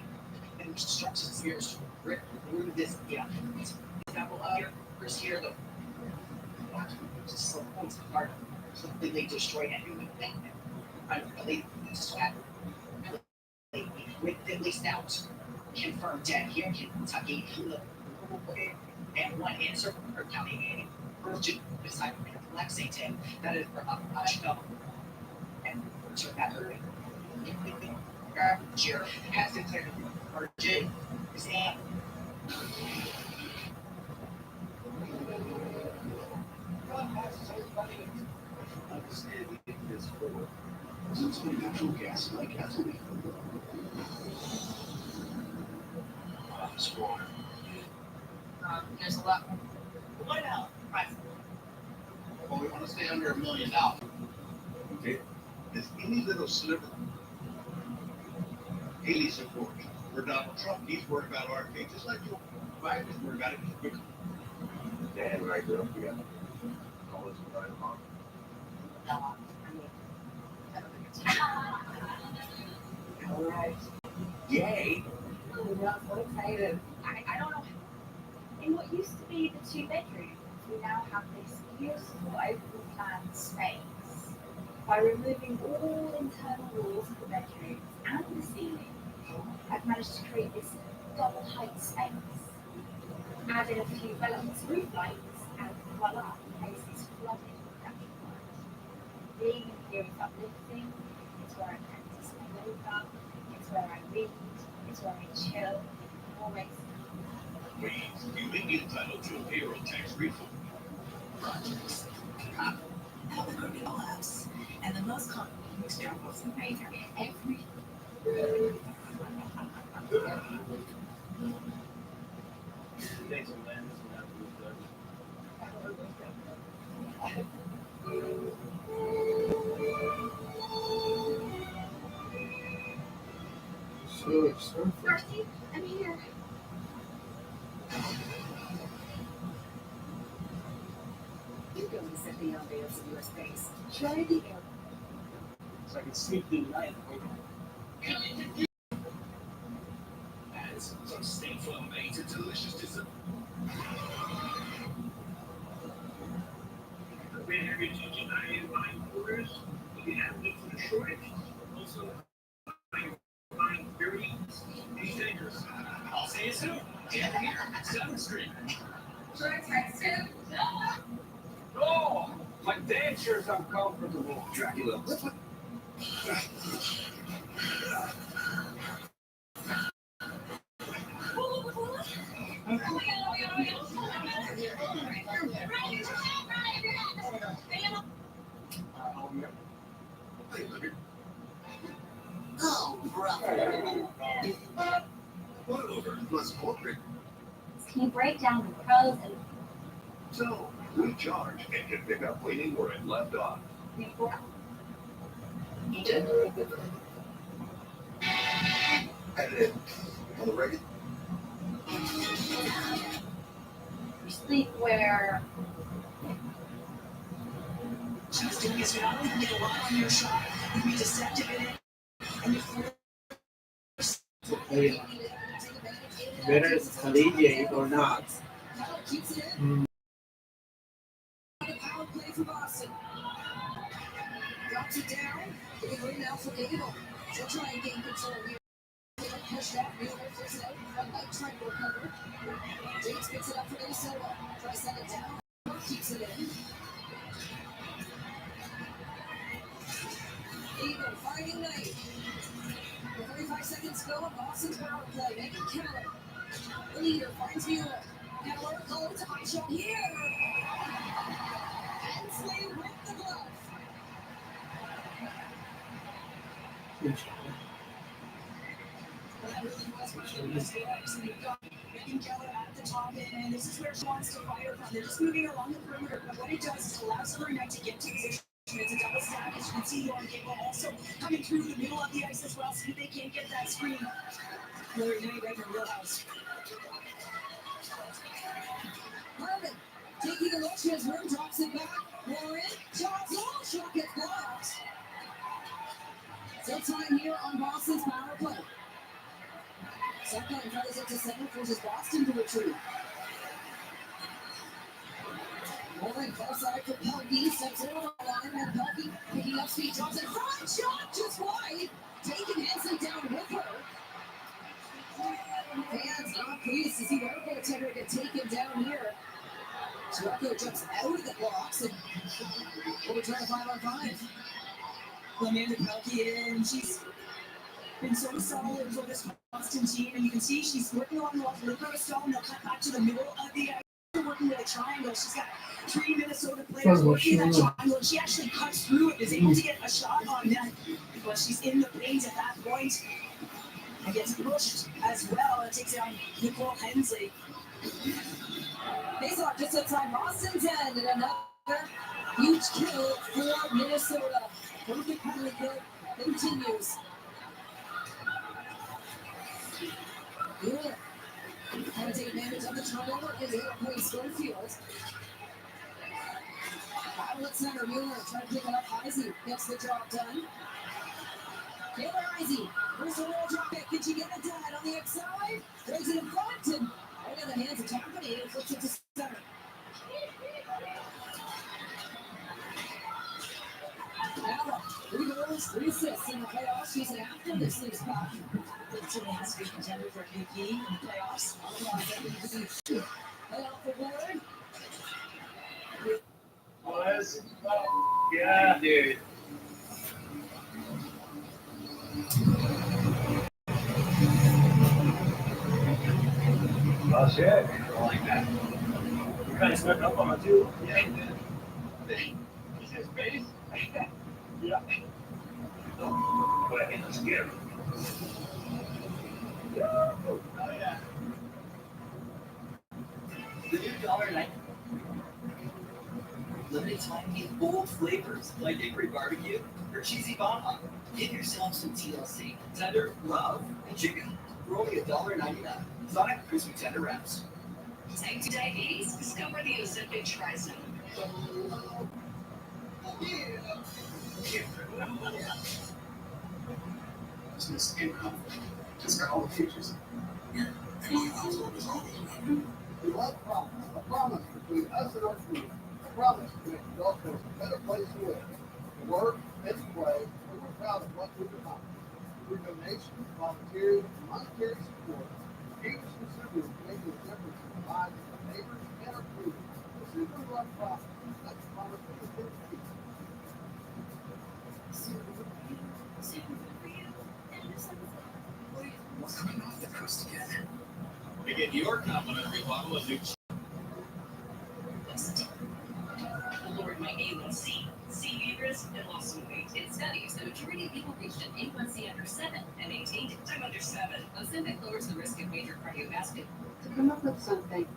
Speaker 7: and instructions here to rip through this gap. Example of your first year, the just some points apart, something they destroy everything. They
Speaker 3: sweat. With at least out. Confirmed dead here in Kentucky. And one in Surford County. Virgin beside Lexington. That is for Upshur. And turn that early. Sheriff has declared Virgin is in.
Speaker 6: Understanding this forward. Since the natural gas like gasoline. Water.
Speaker 3: There's a lot more. What else? Right.
Speaker 5: Well, we want to stay under $1 million.
Speaker 6: Okay. If any little sliver.
Speaker 5: Haley support for Donald Trump. He's worried about RFK just like Joe Biden is worried about it.
Speaker 9: Dan, right there, we got all this right along.
Speaker 3: All right.
Speaker 9: Yay!
Speaker 3: We got so excited.
Speaker 2: I don't know. In what used to be the 2 bedrooms, we now have this beautiful open plan space. By removing all internal walls of the bedrooms and the ceiling, I've managed to create this double height space. Add in a few relevant roof lights and voila, the place is flooded with natural light. Being in here is uplifting. It's where I practice my yoga. It's where I read. It's where I chill. Always.
Speaker 6: You may be entitled to a payroll tax refund.
Speaker 3: Projects. Algorithm labs. And the most common examples in major every.
Speaker 10: Thanks, man. This one has to be good.
Speaker 2: Darcy, I'm here.
Speaker 3: You're going to set the elevators in your space. Try the air.
Speaker 10: So I can sleep through the night.
Speaker 6: Adds from State Farm Maine to delicious dessert.
Speaker 5: Man, have you taken 99 orders? You have looked for the shortage. Also, buying very these dangerous. I'll see you soon. Get here, 7th Street.
Speaker 22: Oh, my dad sure is uncomfortable.
Speaker 6: Dracula.
Speaker 3: Oh, brother.
Speaker 6: What over plus corporate?
Speaker 2: Can you break down the pros and
Speaker 6: So, we charge and can pick up waiting where it left off.
Speaker 3: You did.
Speaker 6: Edited. On the record.
Speaker 2: sleepwear?
Speaker 3: Just in case you don't need a lot on your shot, you be deceptive in it. And you
Speaker 1: Whether it's collegiate or not.
Speaker 3: Power play for Boston. Drops it down. Delivering now for Gable. She'll try and gain control here. Push that. Wheeler first out. Front leg trying to recover. Diggs picks it up for Minnesota. Tries to send it down. Keeps it in. Eagle finding Knight. With 35 seconds to go, Boston's power play. Make it count. The leader finds Wheeler. Keller, oh, it's a high shot here. Hensley with the glove. That really was what she was doing. So you've got Megan Keller at the top end, and this is where she wants to fire from. They're just moving along the perimeter, but what it does is it allows Hillary Knight to get to position. It's a double stack, as you can see here on Gable, also coming through the middle of the ice as well, so they can't get that screen. Hillary Knight right in her wheelhouse. Harmon taking a look, she has room, drops it back. Warren, shots, oh, shot gets blocked. Still time here on Boston's power play. Second tries it to center, forces Boston to retreat. Warren far side for Pelkey, steps over the line, and Pelkey picking up speed, drops it, front shot just wide. goaltender get taken down here. Jocko jumps out of the blocks and we'll return to 5-on-5. Amanda Pelkey in. She's been so solid for this Boston team, and you can see she's working on the liberal stall, and they'll cut back to the middle of the ice. Working with a triangle. She's got 3 Minnesota players working that triangle. She actually cuts through it, is able to get a shot on net because she's in the paint at that point and gets pushed as well. It takes down Nicole Hensley. Face off just outside Boston's end, and another huge kill for Minnesota. Perfect penalty kill continues. Mueller trying to take advantage of the turnover is able to play Schofield. Outlet center, Mueller trying to pick it up. Heisey gets the job done. Taylor Heisey, first roll drop it. Can she get it done on the outside? Brings it in front and right in the hands of Tampany and flips it to center. Alba, 3 goals, 3 assists in the playoffs. She's an after this league spot. She has to be contender for MVP in the playoffs. Otherwise, that would be playoff for Willard.
Speaker 5: Was yeah, dude. Oh shit. I like that. You kind of snuck up on it too. Yeah, he did. Is his face? Yeah. Oh, but I think I'm scared. Oh yeah.
Speaker 4: The new $1.90. Limited time in bold flavors like Hickory Barbecue or Cheesy Baja. Get yourself some TLC, tender, love, and chicken for only $1.99. Sonic crispy tender wraps.
Speaker 8: Type 2 diabetes? Discover the Ozempic Trizone.
Speaker 6: It's an escape comfort. It's got all the features. Yeah. And my household is always right.
Speaker 12: We love promise. A promise between us and our food. A promise to make the Gulf Coast a better place to live, to work, and to play, and we're proud of what we've accomplished. Through donations, volunteers, and monetary support, each consumer is making a difference in the lives of our neighbors and our community. The Super Love Promise. That's the promise we can keep.
Speaker 4: What's coming off the coast again?
Speaker 22: Begin your complimentary bottle of new.
Speaker 8: The Lord, my A1C, C virus, and lost some weight. In studies, the majority of people reached an A1C under 7 and maintained it. I'm under 7. Ozempic lowers the risk of major cardiovascular.
Speaker 13: To come up with something.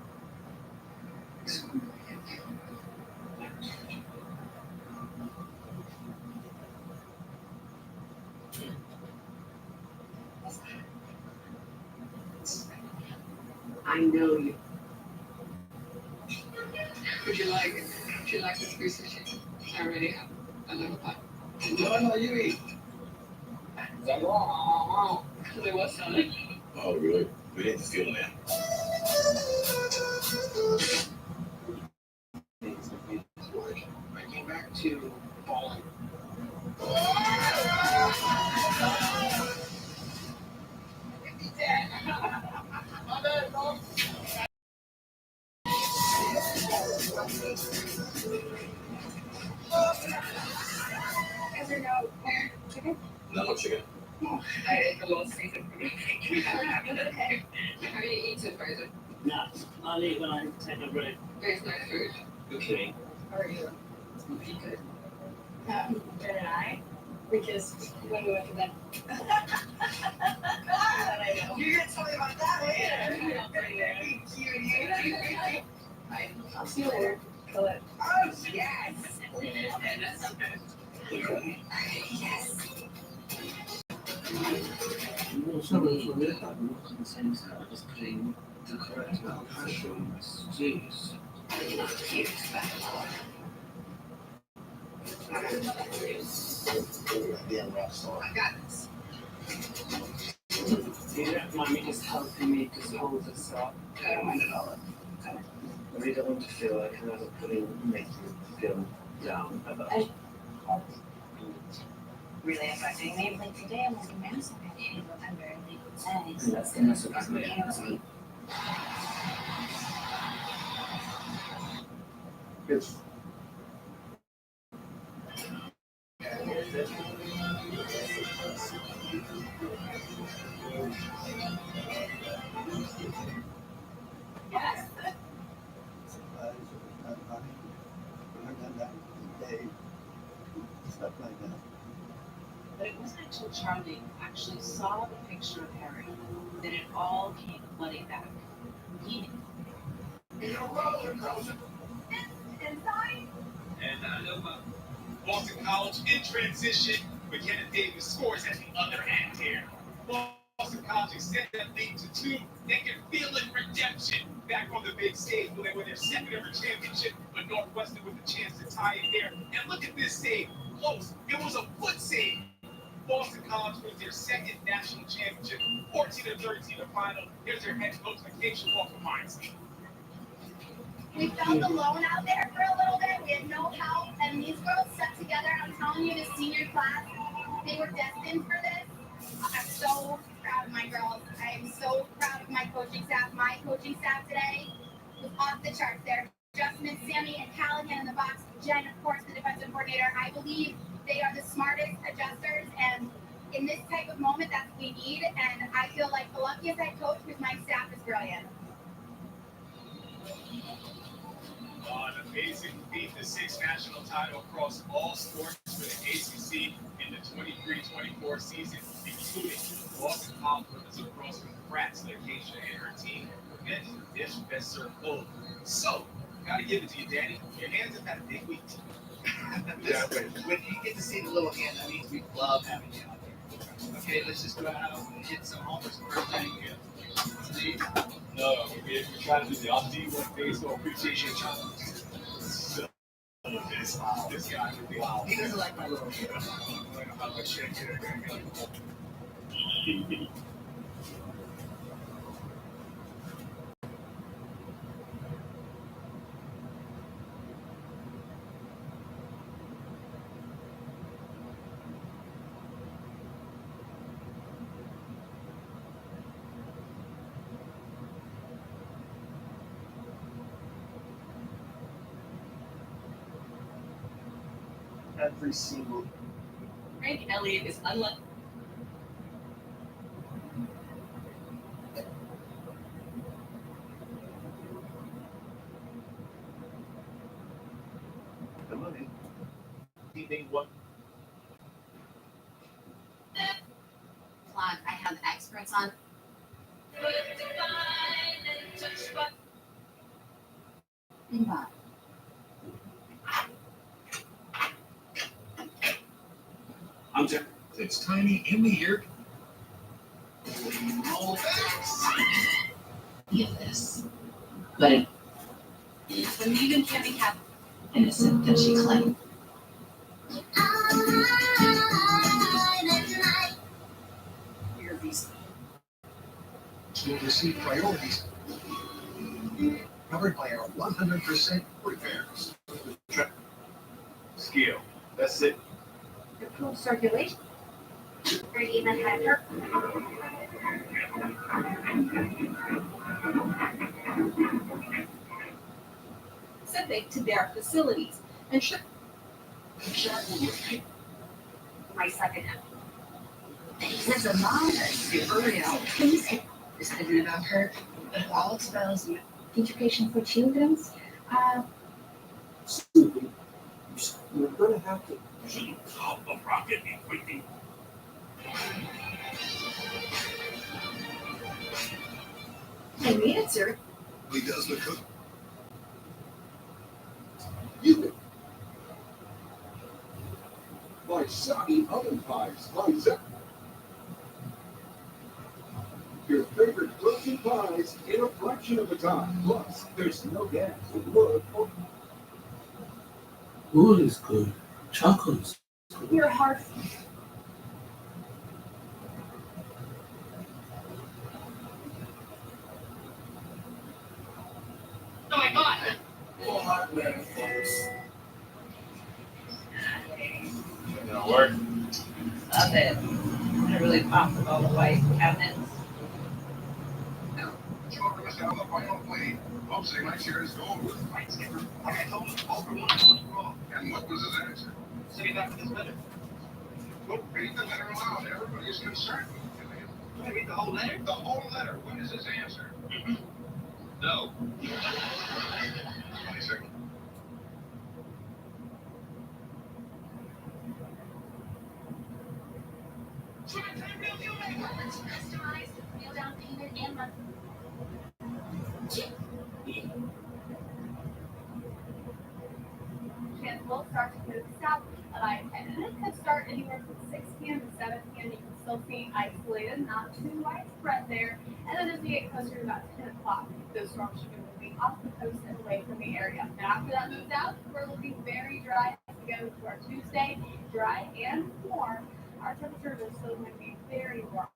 Speaker 7: I know you. Would you like it? Would you like this piece of chicken? I already have another pot.
Speaker 5: No, you eat.
Speaker 7: There was something.
Speaker 5: Oh, really? We didn't feel that.
Speaker 7: I came back to falling. My bad, dog.
Speaker 2: Is there no chicken?
Speaker 5: No chicken.
Speaker 7: I ate the little season. Okay. How do you eat supervisor?
Speaker 10: No, I'll eat when I take a break.
Speaker 7: There's no food.
Speaker 10: Okay.
Speaker 2: How are you?
Speaker 7: Be good.
Speaker 2: Ben and I, because when we went to bed.
Speaker 3: You're gonna tell me about that later.
Speaker 2: I'll see you later. Kill it.
Speaker 3: Oh, yes.
Speaker 4: Yes.
Speaker 1: Putting the correct amount of pressure on my juice.
Speaker 3: I got this.
Speaker 10: You don't mind me just helping me just hold this up?
Speaker 3: I don't mind at all.
Speaker 10: I really don't want to feel like another pudding makes you feel down about it.
Speaker 13: Really affecting me. Like today, I'm like, man, I'm very late.
Speaker 10: And that's the message.
Speaker 12: It's
Speaker 14: Yes.
Speaker 12: stuff like that.
Speaker 16: But it wasn't until Charlie actually saw the picture of Harry that it all came flooding back. He
Speaker 5: And Boston College in transition. McKenna Davis scores at the other end here. Boston College extends that lead to 2. They can feel it redemption back on the big stage where they win their second ever championship, but Northwestern with a chance to tie it there. And look at this save. Close. It was a foot save. Boston College wins their second national championship, 14-13 the final. Here's their head coach, Acacia Walker-Meinstein.
Speaker 2: We felt alone out there for a little bit. We had no help, and these girls stuck together. And I'm telling you, this senior class, they were destined for this. I'm so proud of my girls. I am so proud of my coaching staff. My coaching staff today was off the charts there. Justin, Sammy, and Callahan in the box. Jen, of course, the defensive coordinator. I believe they are the smartest adjusters, and in this type of moment, that's what we need. And I feel like the luckiest head coach because my staff is brilliant.
Speaker 5: An amazing feat, the 6th national title across all sports for the ACC in the 23-24 season, including Boston College with across from congrats to Acacia and her team. And this best served goal. So, gotta give it to you, Danny. Your hands have had a big week.
Speaker 4: When you get to see the little hand, that means we love having you out there. Okay, let's just go out and hit some homers first. Thank you. Steve?
Speaker 5: No, we're trying to do the off-D one thing, so appreciation. This guy, wow.
Speaker 4: He doesn't like my little hand.
Speaker 12: Every single.
Speaker 16: Frank Elliott is unlike.
Speaker 9: The money. Evening one.
Speaker 8: Plug, I have experts on. Bye.
Speaker 9: I'm Jeff. It's Tiny in the ear.
Speaker 16: Yes. But when Megan can't be kept innocent, then she claimed. Your visa.
Speaker 12: Will receive priorities covered by our 100% repairs.
Speaker 9: Skill. That's it.
Speaker 2: Improve circulation. Or even had her.
Speaker 14: Specific to their facilities and should.
Speaker 8: My second. There's a mom that's super real. Is thinking about her. All exposed education for children.
Speaker 12: Susan, you're going to have to.
Speaker 9: Top of rocket equipment.
Speaker 14: I made it, sir.
Speaker 6: He does the cook.
Speaker 12: You can buy soggy oven pies on Zep. Your favorite frozen pies in a fraction of the time. Plus, there's no gas and wood or
Speaker 1: Wood is good. Chocolate is
Speaker 14: You're hard.
Speaker 5: Oh my God!
Speaker 12: full hardware, folks.
Speaker 5: Gonna work.
Speaker 16: Love it. It really pops with all the white cabinets.
Speaker 6: Children is down the final plane. Folks say my chair is gold with light skipper. Like I told him, all for one, what's wrong? And what was his answer?
Speaker 4: Say that with his letter.
Speaker 6: Well, read the letter aloud. Everybody is concerned with it.
Speaker 4: Do I read the whole letter?
Speaker 6: The whole letter. What is his answer?
Speaker 4: No.
Speaker 6: 20 seconds.
Speaker 8: Customized, meal down payment, and monthly.
Speaker 2: Chance will start to move south of I-10, and it could start anywhere from 6 p.m. to 7 p.m. You can still see isolated, not too widespread there. And then as we get closer to about 10 o'clock, those storms should be moving off the coast and away from the area. Now after that moves out, we're looking very dry as we go to our Tuesday, dry and warm. Our temperatures are still going to be very warm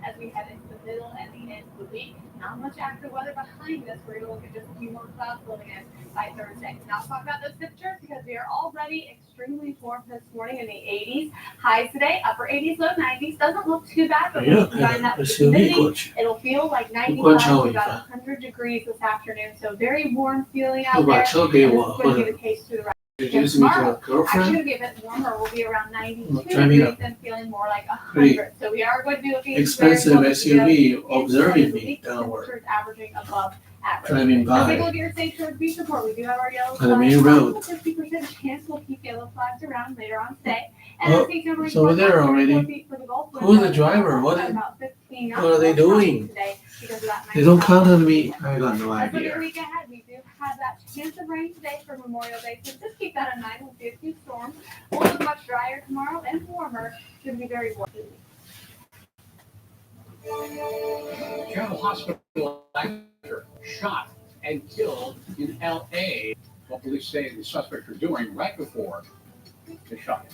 Speaker 2: as we head into the middle and the end of the week. Not much active weather behind us. We're going to look at just a few more clouds building in by Thursday. Now talk about those temperatures because we are already extremely warm this morning in the 80s. Highs today, upper 80s, low 90s. Doesn't look too bad, but when you combine that with humidity, it'll feel like 95 to about 100 degrees this afternoon. So very warm feeling out there. And this is going to be the case through the rest.
Speaker 1: Introduce me to a
Speaker 2: Actually,
Speaker 1: girlfriend.
Speaker 2: going to be a bit warmer. We'll be around 92
Speaker 1: driving
Speaker 2: degrees
Speaker 1: a
Speaker 2: and feeling more like
Speaker 1: pretty
Speaker 2: 100. So we are going to be looking
Speaker 1: expensive
Speaker 2: very close to
Speaker 1: SUV
Speaker 2: the
Speaker 1: observing me
Speaker 2: week
Speaker 1: downward.
Speaker 2: temperatures averaging above average.
Speaker 1: Driving
Speaker 2: Let's take a
Speaker 1: by
Speaker 2: look at your State Road Beach report. We do have our yellow
Speaker 1: on the main
Speaker 2: flags.
Speaker 1: road.
Speaker 2: 50% chance we'll keep yellow flags around later on today.
Speaker 1: Oh,
Speaker 2: the State Road
Speaker 1: it's over there already. Who's the driver? What are they doing? They don't contact me. I got no
Speaker 2: As we
Speaker 1: idea.
Speaker 2: week ahead, we do have that chance of rain today for Memorial Day, so just keep that in mind. We'll see a few storms. We'll look much drier tomorrow and warmer. Should be very warm.
Speaker 22: General Hospital actor shot and killed in L.A. What police say the suspects are doing right before the shot.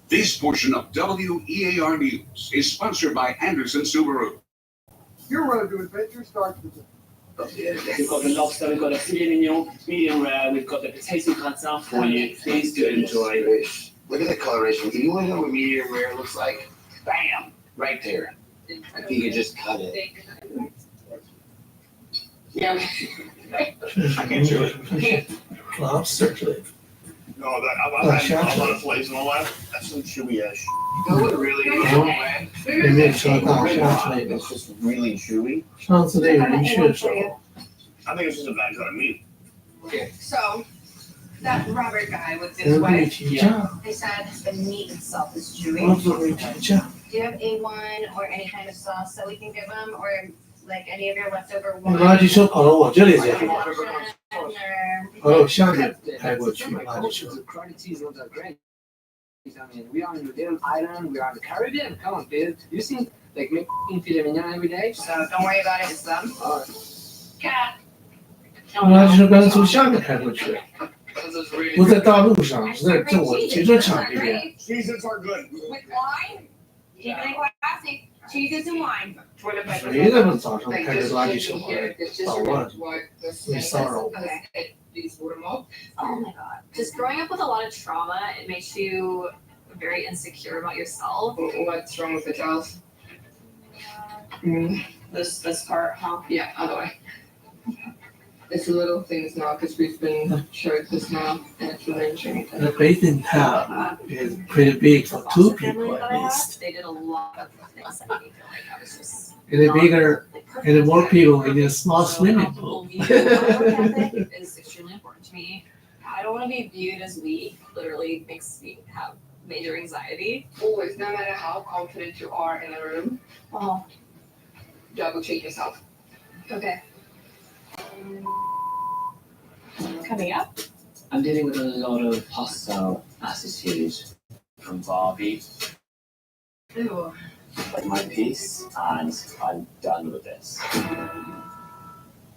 Speaker 6: This portion of WEAR News is sponsored by Anderson Subaru.
Speaker 12: Your road to adventure starts with
Speaker 10: We've got the lobster, we've got a filet mignon, medium rare, we've got the potato gratin for you. Please do enjoy.
Speaker 17: Look at the coloration. Do you want to know what medium rare looks like? Bam! Right there. I think you just cut it.
Speaker 10: Yeah.
Speaker 17: I can't do it.
Speaker 1: Lobster.
Speaker 9: No, I've had a lot of plays and all that. That's some chewy-ish.
Speaker 17: You know what really is? It's just really chewy.
Speaker 1: 上次那个人去的时候，
Speaker 9: I think it's just a bad cut of meat.
Speaker 17: Okay.
Speaker 13: So, that Robert guy with
Speaker 1: 我
Speaker 13: his
Speaker 1: 给你
Speaker 13: wife,
Speaker 1: 提一下，
Speaker 13: they said the meat itself is
Speaker 1: 我
Speaker 13: chewy.
Speaker 1: 给你提一下。
Speaker 13: Do you have A1 or any kind of sauce that we can give them, or like any of your leftover
Speaker 1: 那垃圾车跑到我这里去了，
Speaker 13: or
Speaker 1: 跑到我下面开过去，垃圾车。
Speaker 10: Quality is not that great. I mean, we are in the little island, we are in the Caribbean. Come on, dude. You see, like making filet mignon every day.
Speaker 13: So don't worry about it. It's them. Cat.
Speaker 1: 垃圾车刚才从下面开过去，不在大路上，是在我停车场这边。
Speaker 9: Cheeses are good.
Speaker 13: With wine, keeping it classy. Cheeses and wine.
Speaker 1: 谁他妈早上开着垃圾车跑来捣乱，没骚扰我？
Speaker 13: Okay.
Speaker 8: Oh my god. Just growing up with a lot of trauma, it makes you very insecure about yourself.
Speaker 13: What's wrong with the child? This part, huh? Yeah, other way. It's the little things now because we've been showed this now and it's really interesting.
Speaker 1: The bathing tub is pretty big for two people at least.
Speaker 8: They did a lot of things that made me feel like I was just
Speaker 1: And the bigger, and the more people in a small swimming pool.
Speaker 8: is extremely important to me. I don't want to be viewed as weak. Literally makes me have major anxiety.
Speaker 13: Always, no matter how confident you are in a room, double check yourself.
Speaker 8: Okay.
Speaker 2: Coming up.
Speaker 10: I'm dealing with a lot of hostile attitude from Barbie.
Speaker 13: Ew.
Speaker 10: Like my piece, and I'm done with this.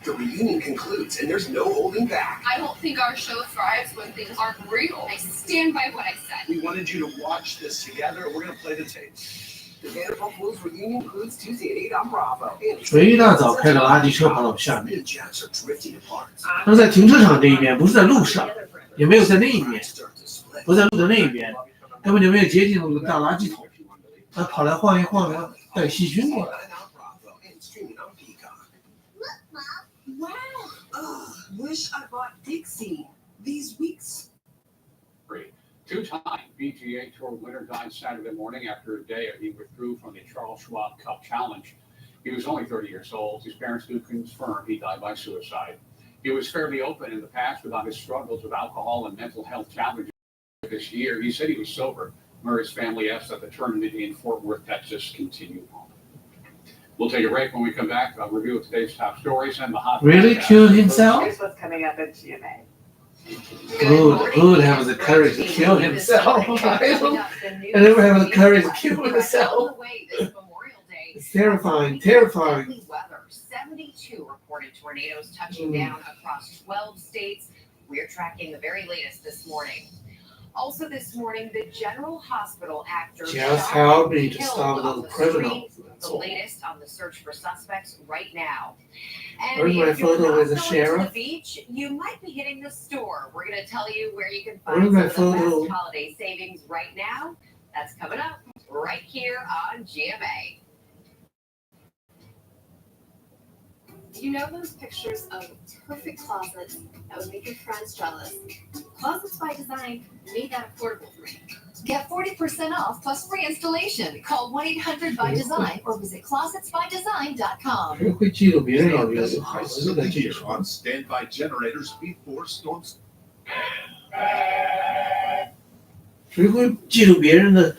Speaker 23: The reunion concludes, and there's no holding back.
Speaker 13: I don't think our show thrives when things aren't real. I stand by what I said.
Speaker 23: We wanted you to watch this together. We're going to play the tape. The Vanderpump Rules reunion concludes Tuesday at 8 on Bravo.
Speaker 1: 谁一大早开着垃圾车跑到我下面？
Speaker 23: The Jets are drifting apart.
Speaker 1: 他在停车场这一边，不是在路上，也没有在那一边，不在路的那一边，根本就没有接近那个大垃圾桶。他跑来晃一晃的，带细菌过来。
Speaker 3: wish I bought Dixie these weeks.
Speaker 22: Two-time PGA Tour winner died Saturday morning after a day he withdrew from the Charles Schwab Cup Challenge. He was only 30 years old. His parents do confirm he died by suicide. He was fairly open in the past about his struggles with alcohol and mental health challenges this year. He said he was sober. Murray's family asked that the tournament in Fort Worth, Texas continue on. We'll take a break. When we come back, I'll review today's top stories and the hot.
Speaker 1: Really killed himself?
Speaker 18: Here's what's coming up at GMA.
Speaker 1: Who would have the courage to kill himself? I never have the courage to kill myself. It's terrifying, terrifying.
Speaker 19: Weather. 72 reported tornadoes touching down across 12 states. We're tracking the very latest this morning. Also this morning, the General Hospital actor
Speaker 1: Just help me to stop a little criminal.
Speaker 19: The latest on the search for suspects right now. And
Speaker 1: Where's my
Speaker 19: if you're
Speaker 1: photo
Speaker 19: not
Speaker 1: with the
Speaker 19: going to
Speaker 1: sheriff?
Speaker 19: the beach, you might be hitting the store. We're going to tell you where you can find
Speaker 1: Where's my
Speaker 19: some of the
Speaker 1: photo?
Speaker 19: best holiday savings right now. That's coming up right here on GMA.
Speaker 2: Do you know those pictures of perfect closets that would make your friends jealous? Closets by Design made that affordable for me.
Speaker 21: Get 40% off plus free installation. Call 1-800-BY-DESIGN or visit closetsbydesign.com.
Speaker 1: 谁会记住别人老约就好了，这个技术。
Speaker 6: on standby generators before storms.
Speaker 1: 谁会记住别人的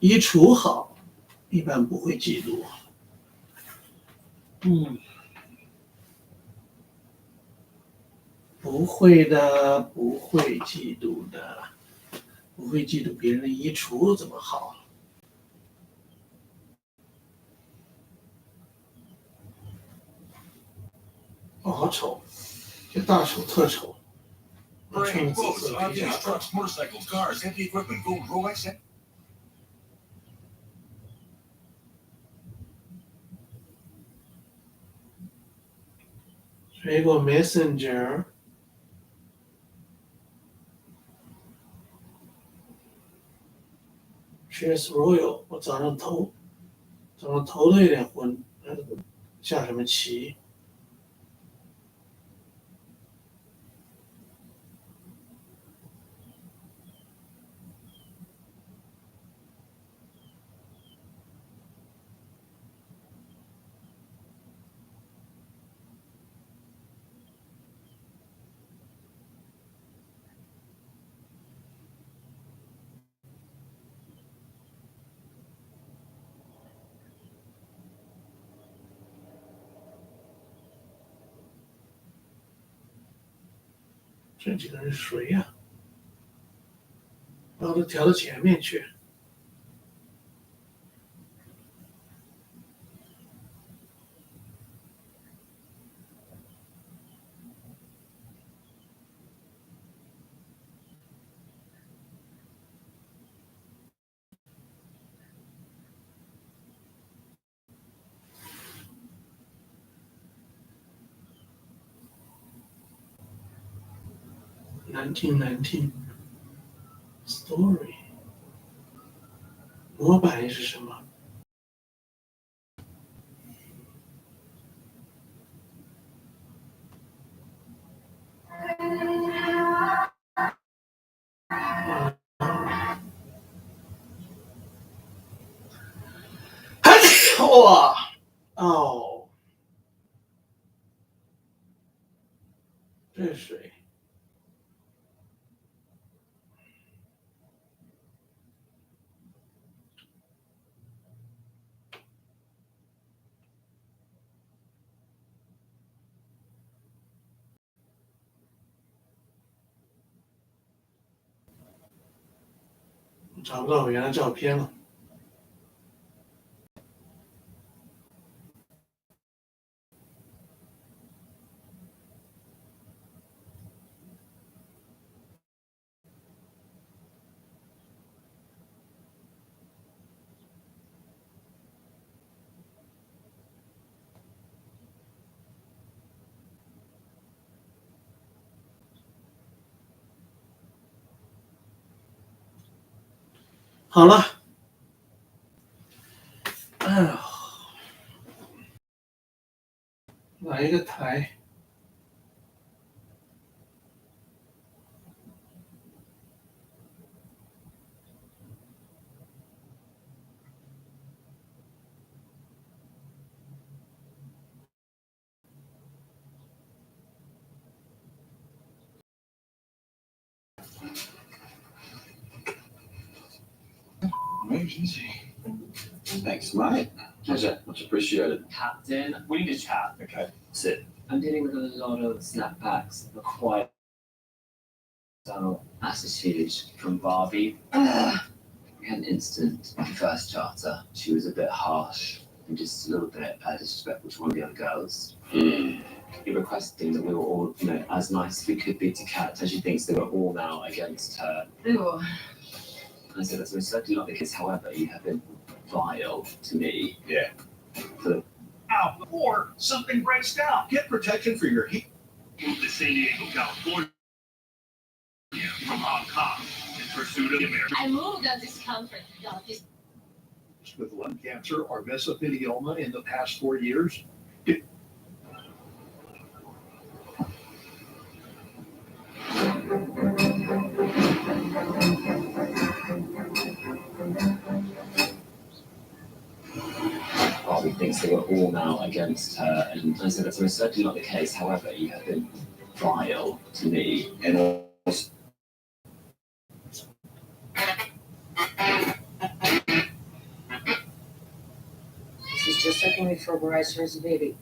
Speaker 1: 衣橱好？一般不会记住。不会的，不会嫉妒的，不会嫉妒别人的衣橱怎么好？哦，好丑，这大丑特丑。
Speaker 6: Bring boats, objects, trucks, motorcycles, cars, heavy equipment, gold, Rolex, and
Speaker 1: 水果 Messenger。 Cheers Royal， 我早上头都有点昏，下什么棋？这几个人谁呀？把我都调到前面去。1919 Story 模板是什么？哇，哦，这是谁？ 找不到我原来照片了。好了，哎呀，来一个台。
Speaker 15: Thanks, mate. Pleasure. Much appreciated.
Speaker 10: Captain, we need to chat.
Speaker 15: Okay, sit.
Speaker 10: I'm dealing with a lot of snapbacks, but quite so attitude from Barbie. We had an incident on the first charter. She was a bit harsh and just a little bit disrespectful to one of the other girls. You're requesting that we were all, as nice as we could be to Kat, as she thinks they were all now against her.
Speaker 13: Ew.
Speaker 10: I said that's certainly not the case. However, you have been vile to me.
Speaker 15: Yeah.
Speaker 5: Out before something breaks down. Get protection for your heat. Moved to San Diego, California from Hong Kong in pursuit of America.
Speaker 21: I moved on this conference.
Speaker 5: With lung cancer or mesothelioma in the past 4 years.
Speaker 10: Barbie thinks they were all now against her, and I said that's certainly not the case. However, you have been vile to me.
Speaker 15: And
Speaker 13: She's just checking me for where I saw as a baby.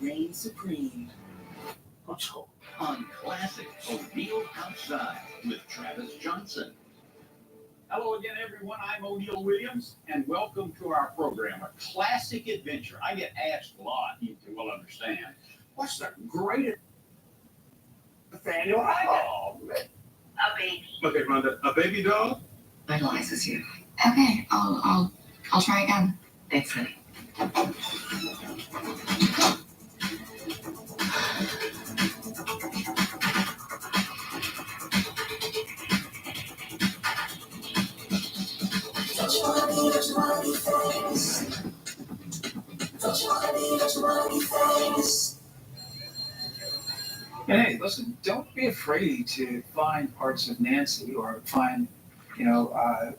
Speaker 4: Reign supreme.
Speaker 5: On Classic O'Neill Outside with Travis Johnson.
Speaker 22: Hello again, everyone. I'm O'Neill Williams, and welcome to our program, A Classic Adventure. I get asked a lot, you can well understand. What's the greatest Nathaniel
Speaker 4: Oh, man.
Speaker 19: A baby.
Speaker 22: Okay, Rhonda, a baby dog?
Speaker 13: Vitalizes you.
Speaker 21: Okay, I'll try again.
Speaker 13: Thanks, honey.
Speaker 18: And hey, listen, don't be afraid to find parts of Nancy or find,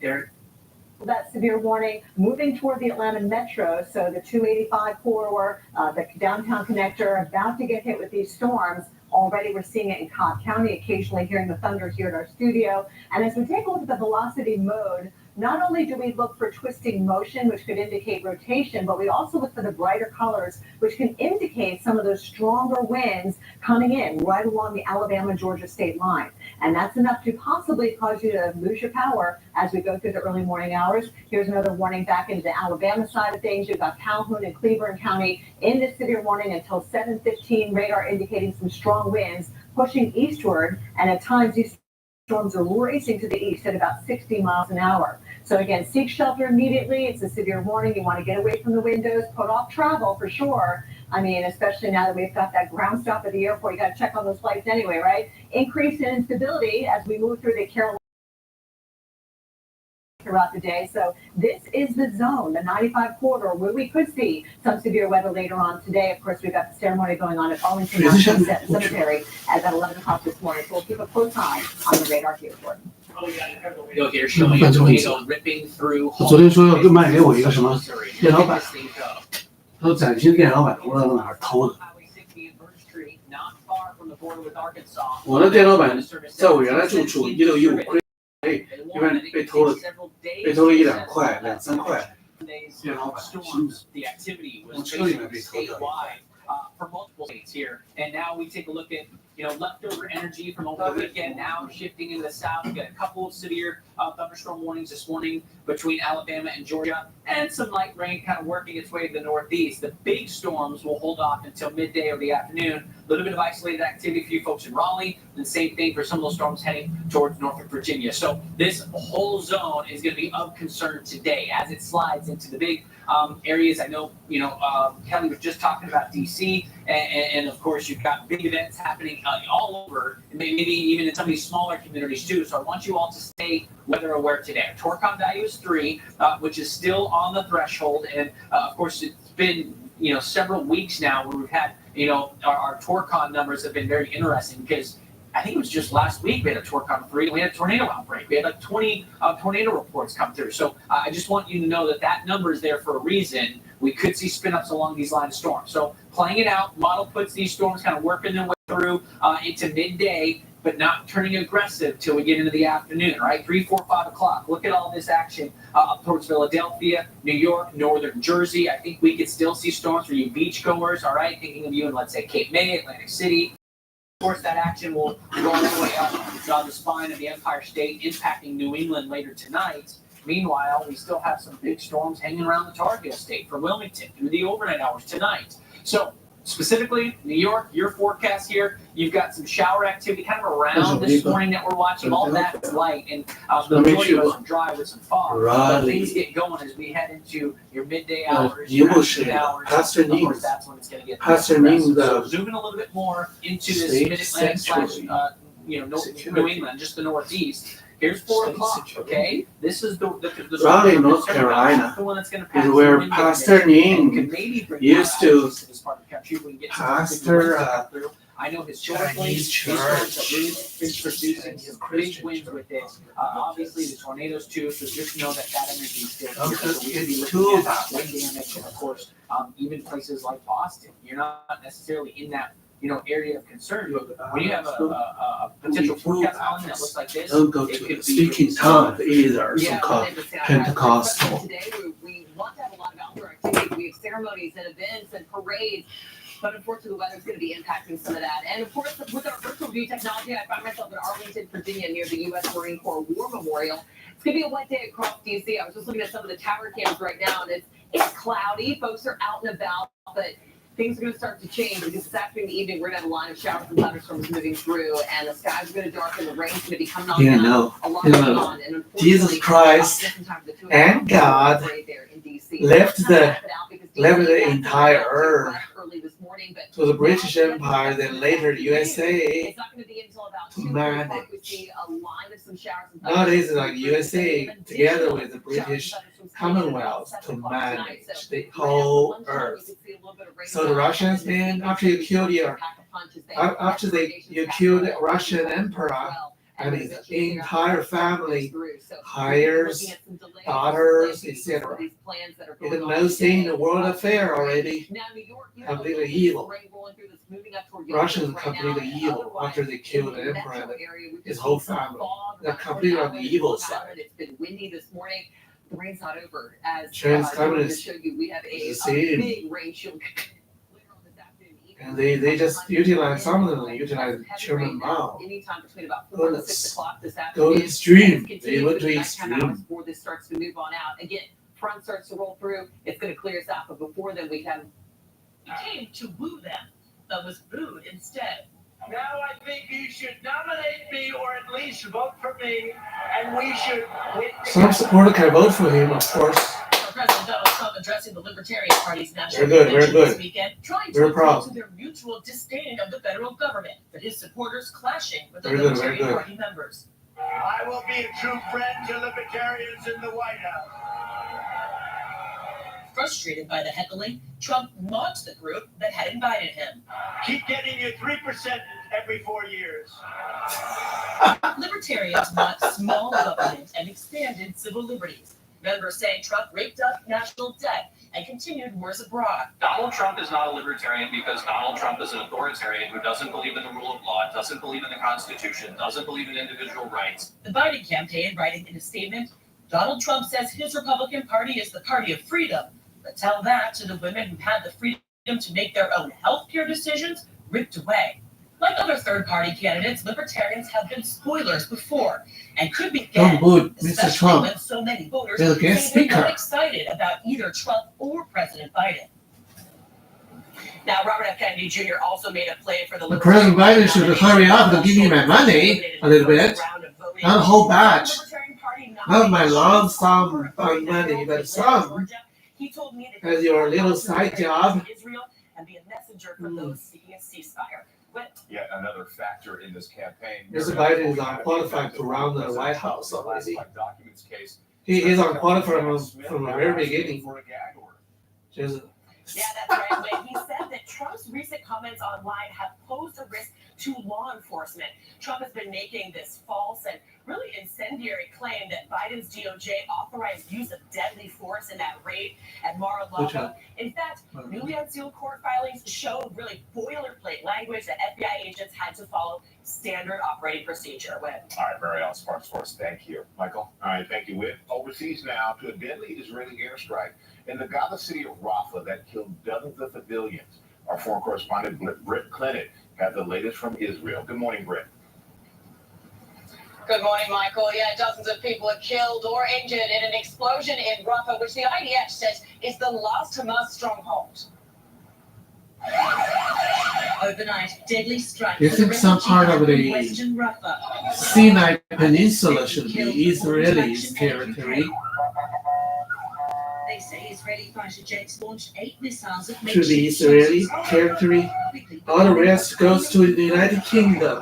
Speaker 18: Eric.
Speaker 14: That severe warning moving toward the Atlanta Metro. So the 285 corridor, the downtown connector, about to get hit with these storms. Already we're seeing it in Cobb County, occasionally hearing the thunder here at our studio. And as we take a look at the velocity mode, not only do we look for twisting motion, which could indicate rotation, but we also look for the brighter colors, which can indicate some of those stronger winds coming in right along the Alabama-Georgia state line. And that's enough to possibly cause you to lose your power as we go through the early morning hours. Here's another warning back into the Alabama side of things. You've got Calhoun and Cleveland County in this severe warning until 7:15. Radar indicating some strong winds pushing eastward, and at times these storms are racing to the east at about 60 miles an hour. So again, seek shelter immediately. It's a severe warning. You want to get away from the windows, put off travel for sure. I mean, especially now that we've got that ground stop at the airport, you got to check on those flights anyway, right? Increase in instability as we move through the Carolina throughout the day. So this is the zone, the 95 corridor, where we could see some severe weather later on today. Of course, we've got the ceremony going on at Arlington National Cemetery at about 11 o'clock this morning. So we'll keep a close eye on the radar here, Jordan.
Speaker 10: You'll hear showing a tornado ripping through.
Speaker 1: 他昨天说要卖给我一个什么电脑板，他说崭新电脑板我在哪儿偷的？我的电脑板在我原来住处1615亏，一般被偷了1-2块、2-3块。电脑板新的，从车里面被偷掉。
Speaker 10: For multiple states here. And now we take a look at, leftover energy from over the weekend now shifting into the south. We got a couple of severe thunderstorm warnings this morning between Alabama and Georgia, and some light rain kind of working its way to the northeast. The big storms will hold off until midday or the afternoon. A little bit of isolated activity for you folks in Raleigh, and the same thing for some of those storms heading towards Norfolk, Virginia. So this whole zone is going to be of concern today as it slides into the big areas. I know, Kelly was just talking about DC, and of course you've got big events happening all over, and maybe even in some of these smaller communities too. So I want you all to stay weather aware today. Our Torcon value is 3, which is still on the threshold, and of course it's been several weeks now where we've had our Torcon numbers have been very interesting because
Speaker 7: I think it was just last week, we had a torque on 3, and we had a tornado outbreak. We had like 20 tornado reports come through. So I just want you to know that that number is there for a reason. We could see spin-ups along these lines of storms. So playing it out, model puts these storms kind of working their way through into midday, but not turning aggressive till we get into the afternoon, right? 3, 4, 5 o'clock. Look at all this action up towards Philadelphia, New York, northern Jersey. I think we could still see storms for you beachgoers, all right? Thinking of you in, let's say, Cape May, Atlantic City. Of course, that action will go all the way up the spine of the Empire State, impacting New England later tonight. Meanwhile, we still have some big storms hanging around the Tar-Heel State from Wilmington through the overnight hours tonight. So specifically, New York, your forecast here, you've got some shower activity kind of around this morning that we're watching. All that's light, and the majority of us are dry with some fog. But things get going as we head into your midday hours, your afternoon hours. Of course, that's when it's going to get aggressive. So zooming a little bit more into this Mid-Atlantic slash New England, just the Northeast. Here's 4 o'clock, okay? This is the
Speaker 1: Raleigh, North Carolina,
Speaker 7: the one that's going to
Speaker 1: is where Pastor Ning used to pastor
Speaker 7: I know historically, these storms have really been producing some big winds with it. Obviously, the tornadoes too. So just know that that energy is still here. So we could be looking at wind damage, and of course, even places like Boston. You're not necessarily in that area of concern. But when you have a potential forecast on that looks like this,
Speaker 1: don't go to speaking tongue either. So-called Pentecostal.
Speaker 19: Today we want to have a lot of outdoor activity. We have ceremonies and events and parades. But unfortunately, the weather's going to be impacting some of that. And of course, with our virtual view technology, I found myself in Arlington, Virginia, near the U.S. Marine Corps War Memorial. It's going to be a wet day across D.C. I was just looking at some of the tower cams right now, and it's cloudy. Folks are out and about, but things are going to start to change because this afternoon, evening, we're going to have a line of showers and thunderstorms moving through, and the skies are going to darken. The rain's going to be coming on down. A lot going on. And
Speaker 1: Jesus Christ and God left the entire earth to the British Empire, then later the USA to manage. Nowadays, like USA together with the British Commonwealth to manage the whole earth. So the Russians, man, after you kill you kill the Russian emperor and his entire family, hires, daughters, etc. It's the most thing in the world affair already. Completely evil. Russians are completely evil after they kill the emperor and his whole family. They're completely on the evil side.
Speaker 19: It's been windy this morning. The rain's not over. As
Speaker 1: Transcommunists
Speaker 19: show you, we have a big rain shield.
Speaker 1: And they just utilize, some of them utilize German Mao.
Speaker 19: Anytime between about 4 and 6 o'clock this
Speaker 1: Go
Speaker 19: afternoon.
Speaker 1: extreme. They went to
Speaker 19: Hours
Speaker 1: extreme.
Speaker 19: before this starts to move on out. Again, front starts to roll through. It's going to clear us out. But before then, we have.
Speaker 11: He came to woo them, but was booed instead. Now I think you should nominate me or at least vote for me, and we should win.
Speaker 1: Some supporter can vote for him, of course.
Speaker 11: President Donald Trump addressing the Libertarian Party's national
Speaker 1: Very good, very
Speaker 11: convention
Speaker 1: good.
Speaker 11: this weekend, trying
Speaker 1: Very
Speaker 11: to
Speaker 1: proud.
Speaker 11: appeal to their mutual disdain of the federal government, but his supporters clashing with the
Speaker 1: Very good, very
Speaker 11: Libertarian
Speaker 1: good.
Speaker 11: Party members. I will be a true friend to libertarians in the White House. Frustrated by the heckling, Trump mocked the group that had invited him. Keep getting your 3% every 4 years. Libertarians want small government and expanded civil liberties. Members say Trump raked up national debt and continued wars abroad.
Speaker 20: Donald Trump is not a libertarian because Donald Trump is an authoritarian who doesn't believe in the rule of law, doesn't believe in the Constitution, doesn't believe in individual rights.
Speaker 11: The Biden campaign, writing in a statement, Donald Trump says his Republican Party is the party of freedom, but tell that to the women who had the freedom to make their own healthcare decisions ripped away. Like other third-party candidates, libertarians have been spoilers before and could be again,
Speaker 1: Don't vote Mr.
Speaker 11: especially
Speaker 1: Trump.
Speaker 11: when so many voters
Speaker 1: They're against
Speaker 11: say they're not
Speaker 1: Speaker.
Speaker 11: excited about either Trump or President Biden. Now, Robert F. Kennedy Jr. also made a play for the
Speaker 1: The President Biden should hurry up and give me my money a little bit. Not a whole batch. Not my lump sum of money, but some.
Speaker 11: He told me that
Speaker 1: As your little side job.
Speaker 11: Israel and be a messenger for those seeking a ceasefire. But
Speaker 24: Yet another factor in this campaign.
Speaker 1: Mr. Biden is unqualified to run the White House already.
Speaker 24: Documents case.
Speaker 1: He is unqualified from the very beginning. Just
Speaker 11: yeah, that's right. But he said that Trump's recent comments online have posed a risk to law enforcement. Trump has been making this false and really incendiary claim that Biden's DOJ authorized use of deadly force in that raid at Mar-a-Lago. In fact, newly unsealed court filings showed really boilerplate language that FBI agents had to follow standard operating procedure.
Speaker 24: All right, Marielle Sparks Force, thank you. Michael?
Speaker 5: All right, thank you, Whit. Overseas now to a deadly Israeli airstrike in the Gaza city of Rafah that killed dozens of civilians. Our foreign correspondent, Britt Clinton, has the latest from Israel. Good morning, Britt.
Speaker 9: Good morning, Michael. Yeah, dozens of people are killed or injured in an explosion in Rafah, which the IDF says is the last Hamas stronghold.
Speaker 11: Overnight, deadly strike.
Speaker 1: You think some part of the
Speaker 11: Western Rafah.
Speaker 1: Sinai Peninsula should be Israeli territory?
Speaker 11: They say Israeli fighter jets launched 8 missiles at
Speaker 1: Should be Israeli territory. All the rest goes to the United Kingdom,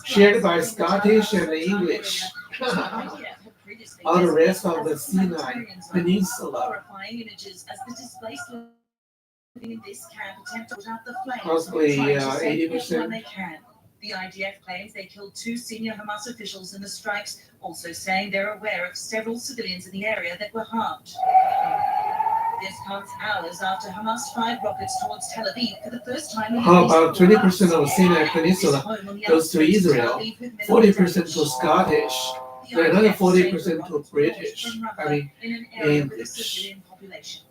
Speaker 1: shared by Scottish and English. All the rest of the Sinai Peninsula.
Speaker 11: Horrifying images as the displaced living in this camp attempt to put out the flames.
Speaker 1: Possibly
Speaker 11: trying to save
Speaker 1: 80%.
Speaker 11: everyone they can. The IDF claims they killed 2 senior Hamas officials in the strikes, also saying they're aware of several civilians in the area that were harmed. This comes hours after Hamas fired rockets towards Tel Aviv for the first time in
Speaker 1: How
Speaker 11: at least
Speaker 1: about
Speaker 11: 4
Speaker 1: 20%
Speaker 11: months.
Speaker 1: of Sinai Peninsula goes to Israel, 40% to Scottish, and another 40% to British,
Speaker 11: in an area with a
Speaker 1: English.
Speaker 11: civilian population.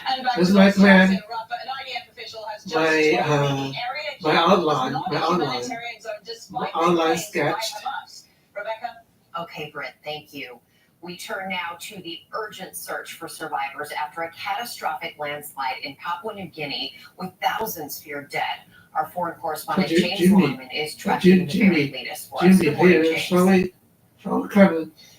Speaker 9: And back
Speaker 1: This
Speaker 9: to
Speaker 1: is my
Speaker 9: those
Speaker 1: plan.
Speaker 9: strikes in Rafah, an IDF official has just
Speaker 1: My,
Speaker 9: told me the area
Speaker 1: my
Speaker 9: camp
Speaker 1: outline,
Speaker 9: was not
Speaker 1: my
Speaker 9: a
Speaker 1: outline,
Speaker 9: humanitarian zone despite
Speaker 1: my
Speaker 9: the
Speaker 1: outline
Speaker 9: claims by
Speaker 1: sketch.
Speaker 9: Hamas. Rebecca?
Speaker 8: Okay, Britt, thank you. We turn now to the urgent search for survivors after a catastrophic landslide in Papua New Guinea with thousands feared dead. Our foreign correspondent James Longman is tracking the very latest for us. Good morning, James.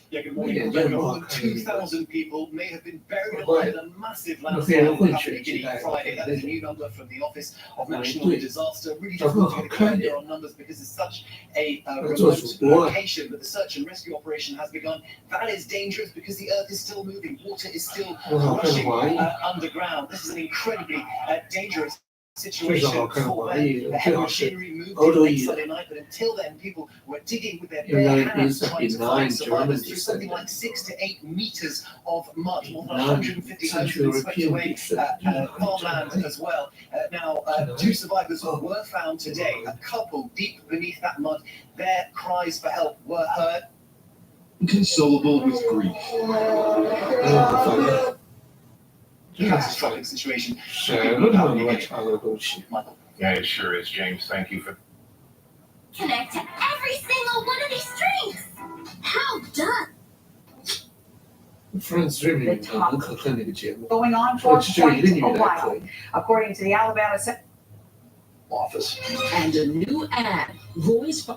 Speaker 24: Yeah, good morning, Rebecca. More than 2,000 people may have been buried alive in a massive landslide in Papua New Guinea Friday. That is a new number from the Office of National Disaster. Really difficult to get a clear idea on numbers because it's such a remote location, but the search and rescue operation has begun. That is dangerous because the earth is still moving. Water is still rushing underground. This is an incredibly dangerous situation for them. The heavy machinery moved in late Sunday night, but until then, people were digging with their bare hands trying to find survivors through something like 6 to 8 meters of mud. More than 150 homes have been swept away, farmland as well. Now, 2 survivors were found today, a couple deep beneath that mud. Their cries for help were heard.
Speaker 6: Inconsolable with grief.
Speaker 24: Catastrophic situation. Yeah, it sure is, James. Thank you for.
Speaker 12: Connect to every single one of these strings. How done?
Speaker 1: Friends Streaming 很可恨那个节目，
Speaker 14: Going on
Speaker 1: 说
Speaker 14: for
Speaker 1: 只有一个
Speaker 14: quite
Speaker 1: 女
Speaker 14: a
Speaker 1: 的可
Speaker 14: while,
Speaker 1: 以。
Speaker 14: according to the Alabama
Speaker 6: Office.
Speaker 16: And a new ad. Voice.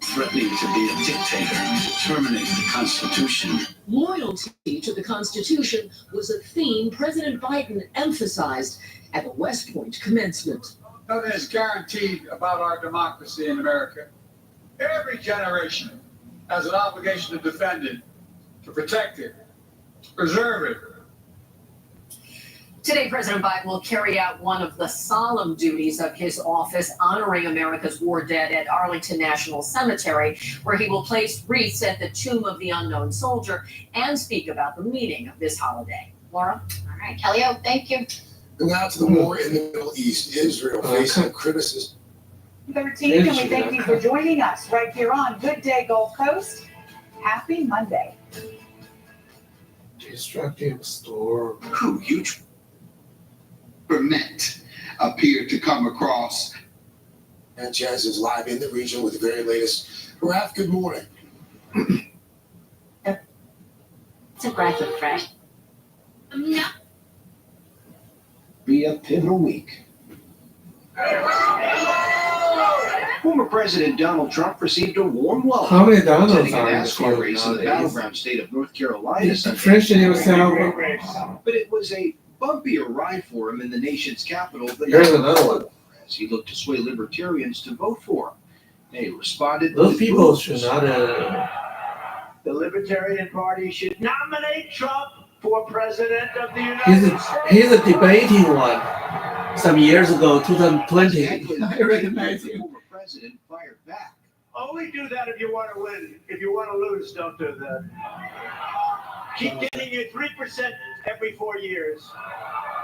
Speaker 15: Threatening to be a dictator, to terminate the Constitution.
Speaker 16: Loyalty to the Constitution was a theme President Biden emphasized at the West Point commencement.
Speaker 18: Nothing is guaranteed about our democracy in America. Every generation has an obligation to defend it, to protect it, to preserve it.
Speaker 21: Today, President Biden will carry out one of the solemn duties of his office, honoring America's war dead at Arlington National Cemetery, where he will place wreaths at the tomb of the unknown soldier and speak about the meaning of this holiday. Laura? All right, Kellyo, thank you.
Speaker 17: And now to the war in the Middle East. Israel facing criticism.
Speaker 14: 13th, and we thank you for joining us right here on Good Day Gulf Coast. Happy Monday.
Speaker 1: Destructive storm.
Speaker 25: Who you meant appeared to come across.
Speaker 17: And Jazz is live in the region with the very latest. Raf, good morning.
Speaker 21: It's a breath of fresh. No.
Speaker 25: Be a pivotal week.
Speaker 26: Former President Donald Trump received a warm welcome.
Speaker 1: How many Donalds
Speaker 26: attending
Speaker 1: are
Speaker 26: a
Speaker 1: in the
Speaker 26: NASCAR race in the
Speaker 1: nowadays?
Speaker 26: battleground state of North Carolina.
Speaker 1: Is the French in yourself?
Speaker 26: But it was a bumpier ride for him in the nation's capital than
Speaker 1: Here's another one.
Speaker 26: as he looked to sway libertarians to vote for him. They responded.
Speaker 1: Those
Speaker 26: with
Speaker 1: people
Speaker 26: boos.
Speaker 1: should not.
Speaker 26: The Libertarian Party should nominate Trump for president of the
Speaker 1: He's a debating one. some years ago, 2020,
Speaker 26: Exactly.
Speaker 1: I recognize
Speaker 26: The
Speaker 1: him.
Speaker 26: former president fired back.
Speaker 5: Only do that if you want to win. If you want to lose, don't do that. Keep giving you 3% every 4 years.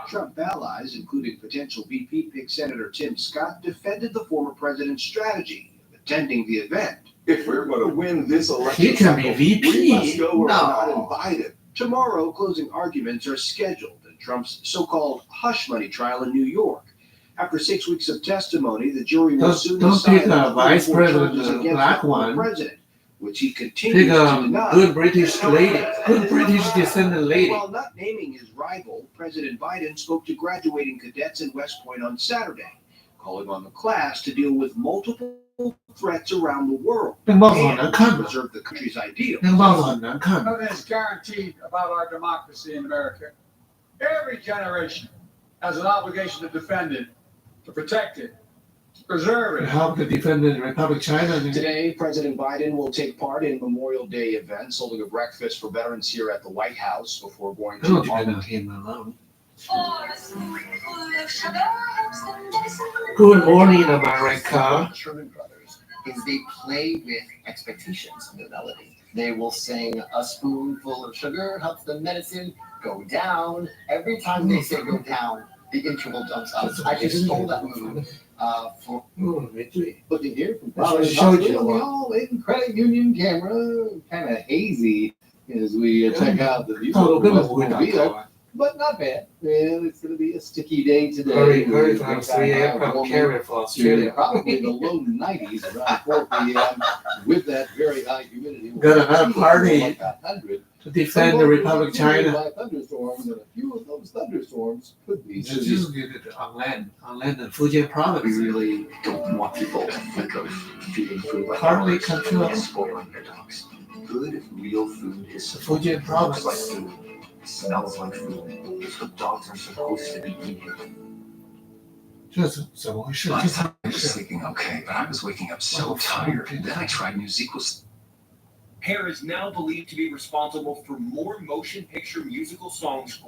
Speaker 26: Trump allies, including potential VP pick Senator Tim Scott, defended the former president's strategy of attending the event.
Speaker 6: If we're going to win this election,
Speaker 1: He can be
Speaker 6: cycle,
Speaker 1: VP.
Speaker 6: we must go where we're
Speaker 1: No.
Speaker 6: not invited.
Speaker 26: Tomorrow, closing arguments are scheduled in Trump's so-called hush money trial in New York. After 6 weeks of testimony, the jury will soon
Speaker 1: Don't
Speaker 26: decide
Speaker 1: pick a
Speaker 26: on
Speaker 1: vice
Speaker 26: 44
Speaker 1: president,
Speaker 26: charges
Speaker 1: the
Speaker 26: against
Speaker 1: black
Speaker 26: the former
Speaker 1: one.
Speaker 26: president, which he continues
Speaker 1: Pick
Speaker 26: to
Speaker 1: a
Speaker 26: deny.
Speaker 1: good British lady, good British descendant lady.
Speaker 26: While not naming his rival, President Biden spoke to graduating cadets in West Point on Saturday, calling on the class to deal with multiple threats around the world
Speaker 1: 那个帽子好难
Speaker 26: and
Speaker 1: 看
Speaker 26: to
Speaker 1: 的，
Speaker 26: preserve the country's ideals.
Speaker 1: 那个帽子很难看。
Speaker 18: Nothing is guaranteed about our democracy in America. Every generation has an obligation to defend it, to protect it, to preserve
Speaker 1: We
Speaker 18: it.
Speaker 1: help to defend the Republic of China.
Speaker 26: Today, President Biden will take part in Memorial Day events, holding a breakfast for veterans here at the White House before going
Speaker 1: I don't
Speaker 26: to
Speaker 1: defend him alone. Good morning, America.
Speaker 2: Sherman Brothers is they play with expectations of the melody. They will sing a spoonful of sugar helps the medicine go down. Every time they say go down, the interval jumps up. I just stole that move for looking here from the all credit union camera, kind of hazy as we check out the view. But not bad. Well, it's going to be a sticky day today.
Speaker 1: Very from 3 a.m. from Carrier for Australia.
Speaker 2: Probably the low 90s around 4 p.m. with that very high humidity.
Speaker 1: Got another party
Speaker 2: Like 100.
Speaker 1: to defend the Republic of China.
Speaker 2: By thunderstorms, and a few of those thunderstorms could be
Speaker 1: This is good on land in Fujian province.
Speaker 2: We really don't want people to think of feeding food like
Speaker 1: Hardly
Speaker 2: ours
Speaker 1: control.
Speaker 2: and spoiling their dogs. Good, real food is
Speaker 1: Fujian
Speaker 2: looks
Speaker 1: province.
Speaker 2: like food, smells like food. It's what dogs are supposed to be eating.
Speaker 1: 这是怎么回事？
Speaker 2: Last
Speaker 1: 这怎
Speaker 2: time
Speaker 1: 么
Speaker 2: I
Speaker 1: 回
Speaker 2: was
Speaker 1: 事？
Speaker 2: sleeping okay, but I was waking up so tired. Then I tried Musical.
Speaker 3: Hair is now believed to be responsible for more motion picture musical songs.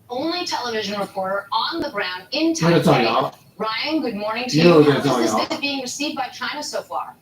Speaker 12: Only television reporter on the ground in
Speaker 1: 这个造
Speaker 12: Taipei.
Speaker 1: 谣，
Speaker 12: Ryan, good morning to
Speaker 1: 又
Speaker 12: you.
Speaker 1: 在
Speaker 12: How
Speaker 1: 造
Speaker 12: is this
Speaker 1: 谣。
Speaker 12: visit being received by China so far?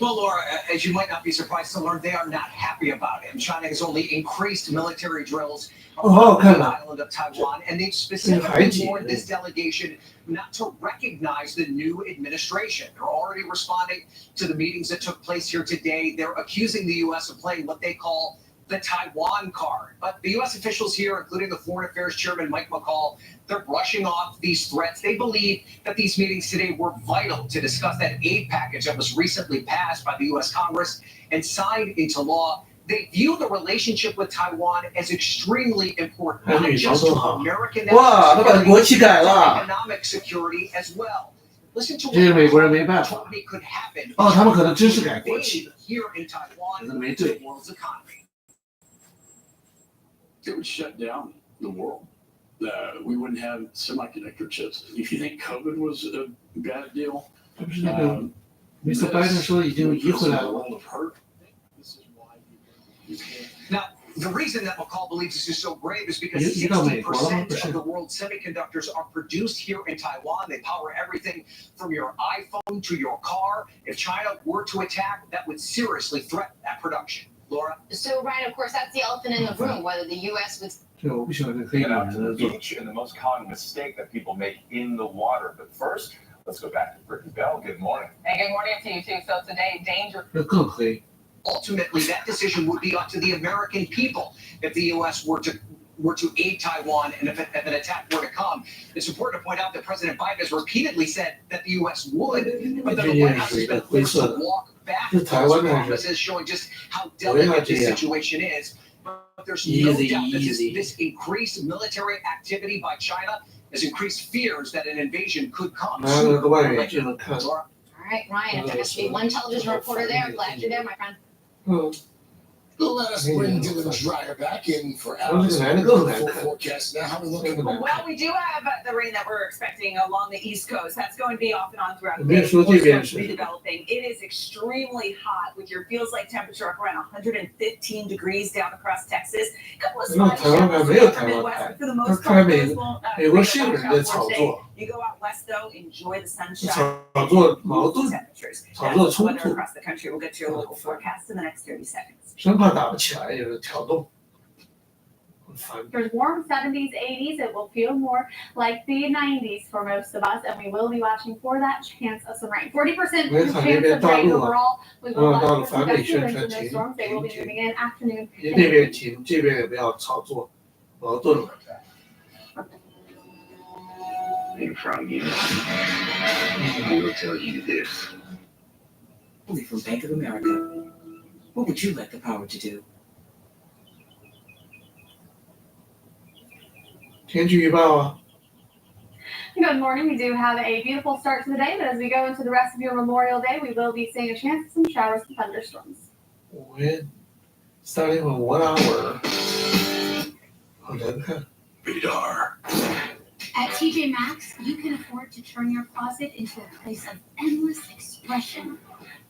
Speaker 4: Well, Laura, as you might not be surprised to learn, they are not happy about it. And China has only increased military drills
Speaker 1: Oh,
Speaker 4: on the
Speaker 1: 看了。
Speaker 4: island of Taiwan, and they've
Speaker 1: 这个
Speaker 4: specifically
Speaker 1: 海景
Speaker 4: warned this delegation not to recognize the new administration. They're already responding to the meetings that took place here today. They're accusing the U.S. of playing what they call the Taiwan card. But the U.S. officials here, including the Foreign Affairs Chairman Mike McCall, they're brushing off these threats. They believe that these meetings today were vital to discuss that aid package that was recently passed by the U.S. Congress and signed into law. They view the relationship with Taiwan as extremely important, not just to American
Speaker 1: 哇，他把国旗改了。
Speaker 4: economic security as well. Listen to
Speaker 1: 这是美国人
Speaker 4: what
Speaker 1: 没办法。
Speaker 4: told me could happen
Speaker 1: 哦，他们可能真是改国旗的，
Speaker 4: here in Taiwan
Speaker 1: 可能没
Speaker 4: to
Speaker 1: 对
Speaker 4: the。world's economy.
Speaker 13: It would shut down the world. We wouldn't have semiconductor chips. If you think COVID was a bad deal,
Speaker 1: 这不是那个 Mr. Biden 说已经移回来了。
Speaker 13: world of hurt.
Speaker 4: Now, the reason that McCall believes this is so grave is because
Speaker 1: 移到美国了吗？不
Speaker 4: 60%
Speaker 1: 是
Speaker 4: of the world's semiconductors are produced here in Taiwan. They power everything from your iPhone to your car. If China were to attack, that would seriously threaten that production. Laura?
Speaker 12: So, Ryan, of course, that's the elephant in the room, whether the U.S. would
Speaker 1: 这个我不喜欢这个黑
Speaker 22: Get
Speaker 1: 人
Speaker 22: out to the
Speaker 1: 的做。
Speaker 22: beach and the most common mistake that people make in the water. But first, let's go back to Brittany Bell. Good morning.
Speaker 9: And good morning to you too. So today, danger.
Speaker 1: 这更黑。
Speaker 4: Ultimately, that decision would be up to the American people if the U.S. were to aid Taiwan and if an attack were to come. It's important to point out that President Biden has repeatedly said that the U.S. would, but then the White House has been forced to walk back those promises, showing just how delicate this situation is. But there's no doubt that this increased military activity by China has increased fears that an invasion could come.
Speaker 1: 拿了个外眼镜能看。
Speaker 12: All right, Ryan, if there has to be one television reporter there, glad you're there, my friend.
Speaker 1: 嗯，
Speaker 17: Let us bring Dylan Dreyer back in for
Speaker 1: Oh,
Speaker 17: hours.
Speaker 1: look at that. Look at
Speaker 17: Full
Speaker 1: that.
Speaker 17: forecast now. How we looking?
Speaker 7: Well, we do have the rain that we're expecting along the East Coast. That's going to be off and on throughout the
Speaker 1: Bien,
Speaker 7: day.
Speaker 1: 说这边是。
Speaker 7: Redeveloping. It is extremely hot with your feels like temperature up around 115 degrees down across Texas. A couple of
Speaker 1: 那
Speaker 7: spotty
Speaker 1: 台湾
Speaker 7: showers
Speaker 1: 还没有
Speaker 7: throughout
Speaker 1: 台
Speaker 7: the
Speaker 1: 湾
Speaker 7: Midwest,
Speaker 1: 台
Speaker 7: but for the，
Speaker 1: 他
Speaker 7: most
Speaker 1: 看
Speaker 7: part,
Speaker 1: 美
Speaker 7: those will
Speaker 1: 美国
Speaker 7: bring
Speaker 1: 是有
Speaker 7: about
Speaker 1: 人在
Speaker 7: showers
Speaker 1: 炒
Speaker 7: today.
Speaker 1: 作，
Speaker 7: You go out west though, enjoy the sunshine.
Speaker 1: 炒作矛盾，
Speaker 7: Temperatures.
Speaker 1: 炒作
Speaker 7: That's
Speaker 1: 冲
Speaker 7: weather
Speaker 1: 突，
Speaker 7: across the country. We'll get to your local forecast in the next 30 seconds.
Speaker 1: 生怕打不起来，有人挑动，很烦。
Speaker 10: There's warm 70s, 80s. It will feel more like the 90s for most of us, and we will be watching for that chance of some rain. 40%
Speaker 1: 我也看那
Speaker 10: chance
Speaker 1: 边
Speaker 10: of
Speaker 1: 大
Speaker 10: rain
Speaker 1: 陆啊，
Speaker 10: overall. We will
Speaker 1: 大
Speaker 10: watch
Speaker 1: 陆
Speaker 10: for
Speaker 1: 反
Speaker 10: some
Speaker 1: 美
Speaker 10: gusty
Speaker 1: 宣
Speaker 10: winds
Speaker 1: 传
Speaker 10: in those
Speaker 1: 停
Speaker 10: storms. They will
Speaker 1: 停
Speaker 10: be
Speaker 1: 止，
Speaker 10: moving in afternoon.
Speaker 1: 那边停，这边也不要炒作矛盾了。
Speaker 15: And from you, I will tell you this.
Speaker 11: Only from Bank of America. What would you like the power to do?
Speaker 1: 天气预报啊，
Speaker 10: Good morning. We do have a beautiful start to the day, but as we go into the rest of your Memorial Day, we will be seeing a chance of some showers and thunderstorms.
Speaker 1: When starting in 1 hour，好难看。
Speaker 15: Radar.
Speaker 12: At TJ Maxx, you can afford to turn your closet into a place of endless expression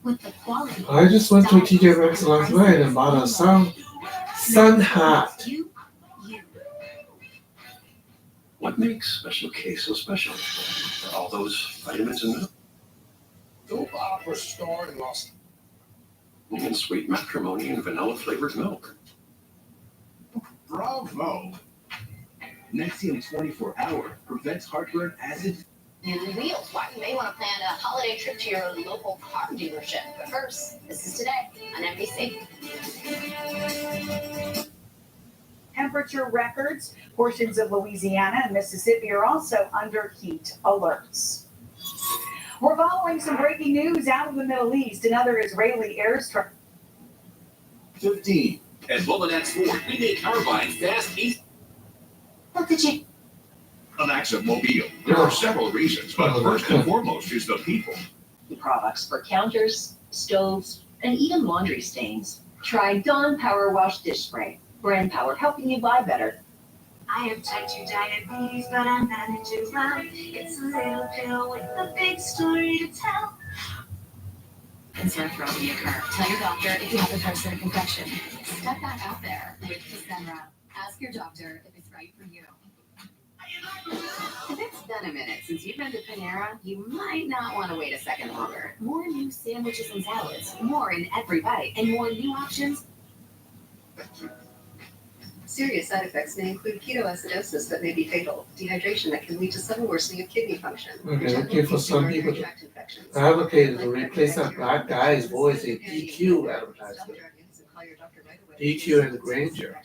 Speaker 12: with the quality.
Speaker 1: I just went to TJ Maxx last night and bought a sun hat.
Speaker 15: What makes Special K so special? All those vitamins and milk.
Speaker 17: Soap opera star in Los
Speaker 15: And sweet matrimony and vanilla flavored milk.
Speaker 26: Bravo. Nexium 24-hour prevents heartburn as it.
Speaker 19: New wheels. Why you may want to plan a holiday trip to your local car dealership. But first, this is Today on NBC.
Speaker 14: Temperature records. Portions of Louisiana and Mississippi are also under heat alerts. We're following some breaking news out of the Middle East. Another Israeli airstrike.
Speaker 26: 15.
Speaker 5: At Mullinax Ford, we make carbine fast, easy.
Speaker 19: Look at you.
Speaker 5: Alexa Mobile. There are several reasons, but first and foremost is the people.
Speaker 21: Products for counters, stoves, and even laundry stains. Try Dawn Power Wash Dish Spray. Brand power, helping you buy better.
Speaker 12: I have type 2 diabetes, but I'm managing well. It's a little pill with a big story to tell.
Speaker 8: Concern throughout the occur. Tell your doctor if you have a parasitic infection. Step back out there with Fasenra. Ask your doctor if it's right for you. If it's been a minute since you've been to Panera, you might not want to wait a second longer. More new sandwiches and salads, more in every bite, and more new options.
Speaker 20: Serious side effects may include ketoacidosis that may be fatal, dehydration that can lead to sudden worsening of kidney function,
Speaker 1: Okay, looking for some
Speaker 20: urinary
Speaker 1: people to
Speaker 20: tract infections.
Speaker 1: advocate to replace that black guy's voice in DQ advertisement. DQ and Granger.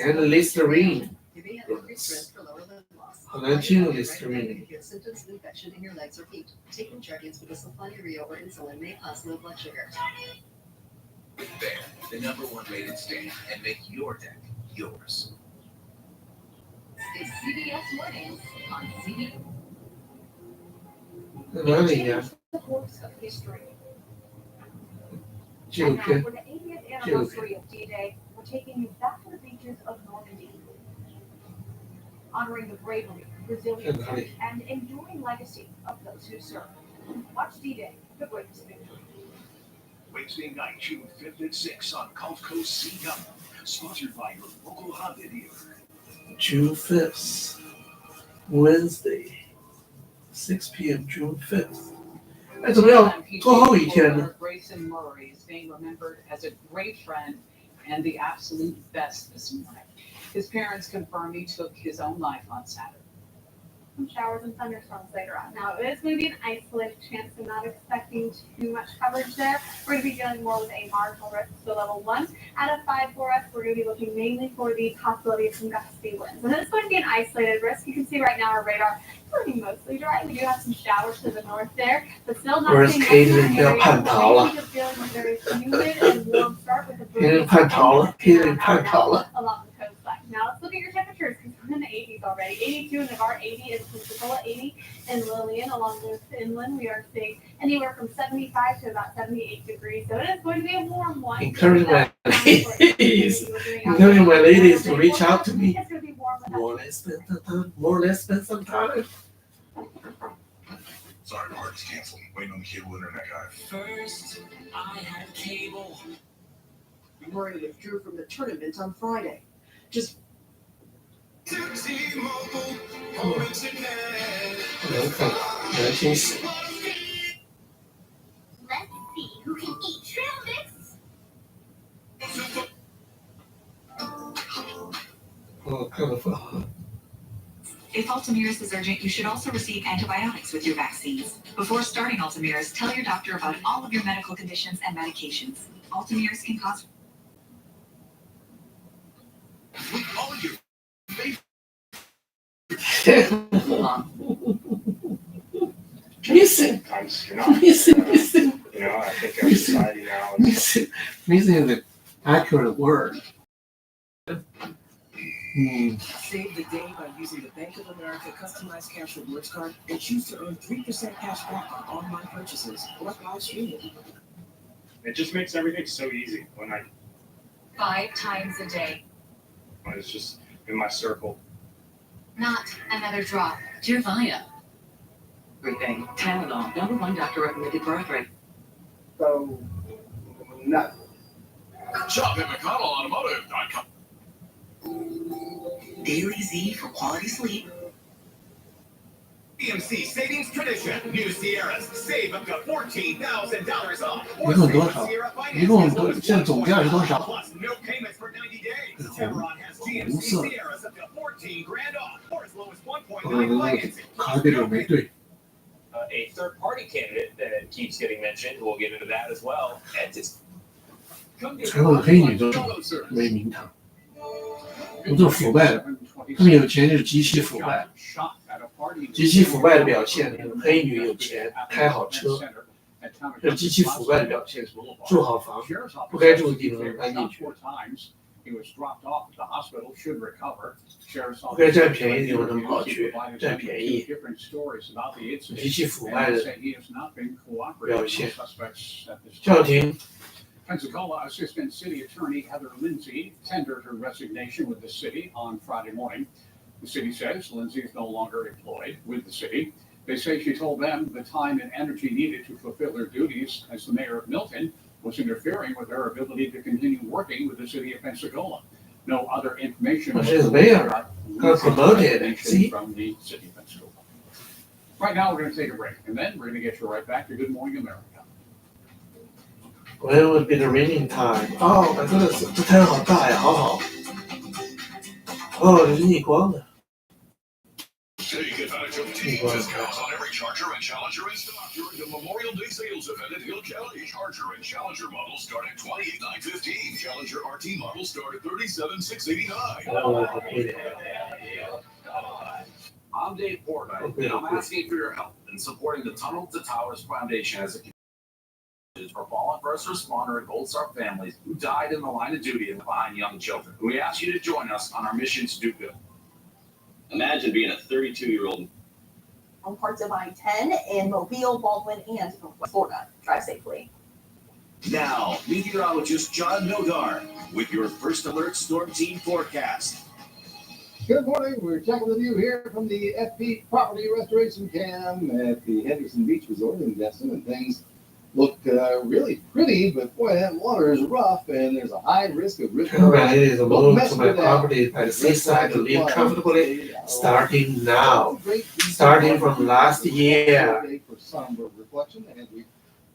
Speaker 1: And Listerine.
Speaker 20: You may have increased risk for lower limb loss.
Speaker 1: 好难听的 Listerine。
Speaker 20: If you have symptoms of infection in your legs or feet, taking Jardiance with a supply urea or insulin may cause low blood sugar.
Speaker 23: Bear, the #1 rated stamp, and make your deck yours.
Speaker 8: It's CBS Mornings on CBS.
Speaker 1: 在哪里呀？
Speaker 10: The course of history.
Speaker 1: 纪录
Speaker 10: And now,
Speaker 1: 片
Speaker 10: for the 80th anniversary of D-Day, we're taking you back to the beaches of Normandy, honoring the bravery, resilience,
Speaker 1: Okay.
Speaker 10: and enduring legacy of those who served. Watch D-Day, the greatest victory.
Speaker 5: Wednesday night, June 5th at 6 on Gulf Coast CW. Sponsored by your local Honda dealer.
Speaker 1: June 5th, Wednesday, 6 p.m. June 5th. 哎，怎么样？拖后一天呢？
Speaker 27: Grayson Murray is being remembered as a great friend and the absolute best this morning. His parents confirm he took his own life on Saturday.
Speaker 10: Some showers and thunderstorms later on. Now, it is going to be an isolated chance. I'm not expecting too much coverage there. We're going to be dealing more with a marginal risk, so level 1. Out of 5 for us, we're going to be looking mainly for the possibility of some gusty winds. And it's going to be an isolated risk. You can see right now our radar is looking mostly dry. We do have some showers to the north there, but still not
Speaker 1: Where's
Speaker 10: seeing
Speaker 1: Katie
Speaker 10: much in that area.
Speaker 1: 要叛逃了？
Speaker 10: We're just feeling a very humid and warm start with a breeze.
Speaker 1: Katie 叛逃了，Katie 叛逃了。
Speaker 10: Along the coastline. Now let's look at your temperatures because we're in the 80s already. 82 in Navarre, 80 in Pensacola, 80 in Lillian. Along with inland, we are seeing anywhere from 75 to about 78 degrees. So it is going to be a warm one.
Speaker 1: Encouraging my ladies to reach out to me.
Speaker 10: It's going to be warm.
Speaker 1: More or less spend some time.
Speaker 2: Sorry, party's canceled. Waiting on the cable internet guy.
Speaker 9: First, I had cable. Murray withdrew from the tournament on Friday. Just
Speaker 1: Let's see
Speaker 12: who can eat trail mix.
Speaker 1: kind of
Speaker 3: If Ultomiris is urgent, you should also receive antibiotics with your vaccines. Before starting Ultomiris, tell your doctor about all of your medical conditions and medications. Ultomiris can cause...
Speaker 2: All your
Speaker 1: Missing. Missing.
Speaker 6: You know, I think our society now is
Speaker 1: Missing is the accurate word.
Speaker 11: Save the day by using the Bank of America customized cash rewards card and choose to earn 3% cash back on online purchases or live streaming.
Speaker 6: it just makes everything so easy when
Speaker 3: 5 times a day.
Speaker 6: it's just in my circle.
Speaker 3: Not another drop. Truvia.
Speaker 11: Great Tylenol, #1 doctor recommended for arthritis.
Speaker 2: So, no. Shop at McConnellAutomotive.com.
Speaker 11: Daily Z for quality sleep.
Speaker 5: EMC Savings Tradition. New Sierras. Save up to $14,000 off.
Speaker 1: 一共多少？一共多，现在总价是多少？
Speaker 5: Plus no payments for 90 days.
Speaker 1: 红
Speaker 5: Chevron has
Speaker 1: 红
Speaker 5: GMC
Speaker 1: 色，
Speaker 5: Sierras up to 14 grand off or as low as 1.9
Speaker 1: 那
Speaker 5: financing.
Speaker 1: 卡这个没对。
Speaker 16: A third-party candidate that keeps getting mentioned. We'll get into that as well. Entis.
Speaker 1: 全部的黑女都是为名堂，我都是腐败的，他们有钱就是极其腐败，极其腐败的表现。黑女有钱，开好车，这是极其腐败的表现。住好房，不该住的地方搬进去，不该占便宜的地方他们跑去占便宜，极其腐败的表现。叫停。
Speaker 18: Pensacola Assistant City Attorney Heather Lindsay tendered her resignation with the city on Friday morning. The city says Lindsay is no longer employed with the city. They say she told them the time and energy needed to fulfill her duties as the mayor of Milton was interfering with her ability to continue working with the city of Pensacola. No other information was promoted from the city of Pensacola. Right now, we're going to take a break, and then we're going to get you right back to Good Morning America.
Speaker 1: When would be the raining time? Oh my goodness，这太阳好大呀，好好。哦，这是逆光的。
Speaker 2: Take advantage of deep discounts on every Charger and Challenger in stock during the Memorial Day sales event at Hill County. Charger and Challenger models start at $28,915. Challenger RT models start at $37,689.
Speaker 24: I'm Dave Portnoy, and I'm asking for your help in supporting the Tunnel to Towers Foundation as a for fallen first responder and Gold Star families who died in the line of duty and behind young children. We ask you to join us on our mission to do good.
Speaker 25: Imagine being a 32-year-old.
Speaker 28: On parts of I-10 in Mobile, Baldwin, and Northwest Florida. Drive safely.
Speaker 29: Now, meteorologist John Nodar with your First Alert Storm Team forecast.
Speaker 30: Good morning. We're checking the view here from the FP Property Restoration Cam at the Henderson Beach Resort in Destin, and things look really pretty, but boy, that water is rough, and there's a high risk of ripping.
Speaker 1: Ready to move to my property by the seaside to live comfortably, starting now. Starting from last year.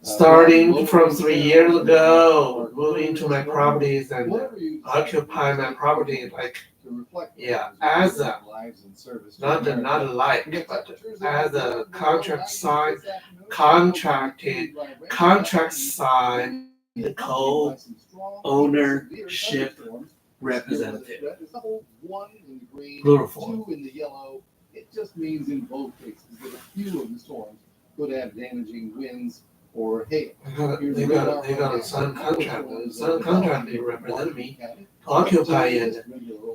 Speaker 1: Starting from 3 years ago, moving to my properties and occupy my property like, as a, not like, but as a contract signed, the co-ownership representative. Plural form.
Speaker 30: In the yellow, it just means in both cases that a few of the storms could have damaging winds or hail.
Speaker 1: They got a signed contract. Signed contract, they represent me to occupy and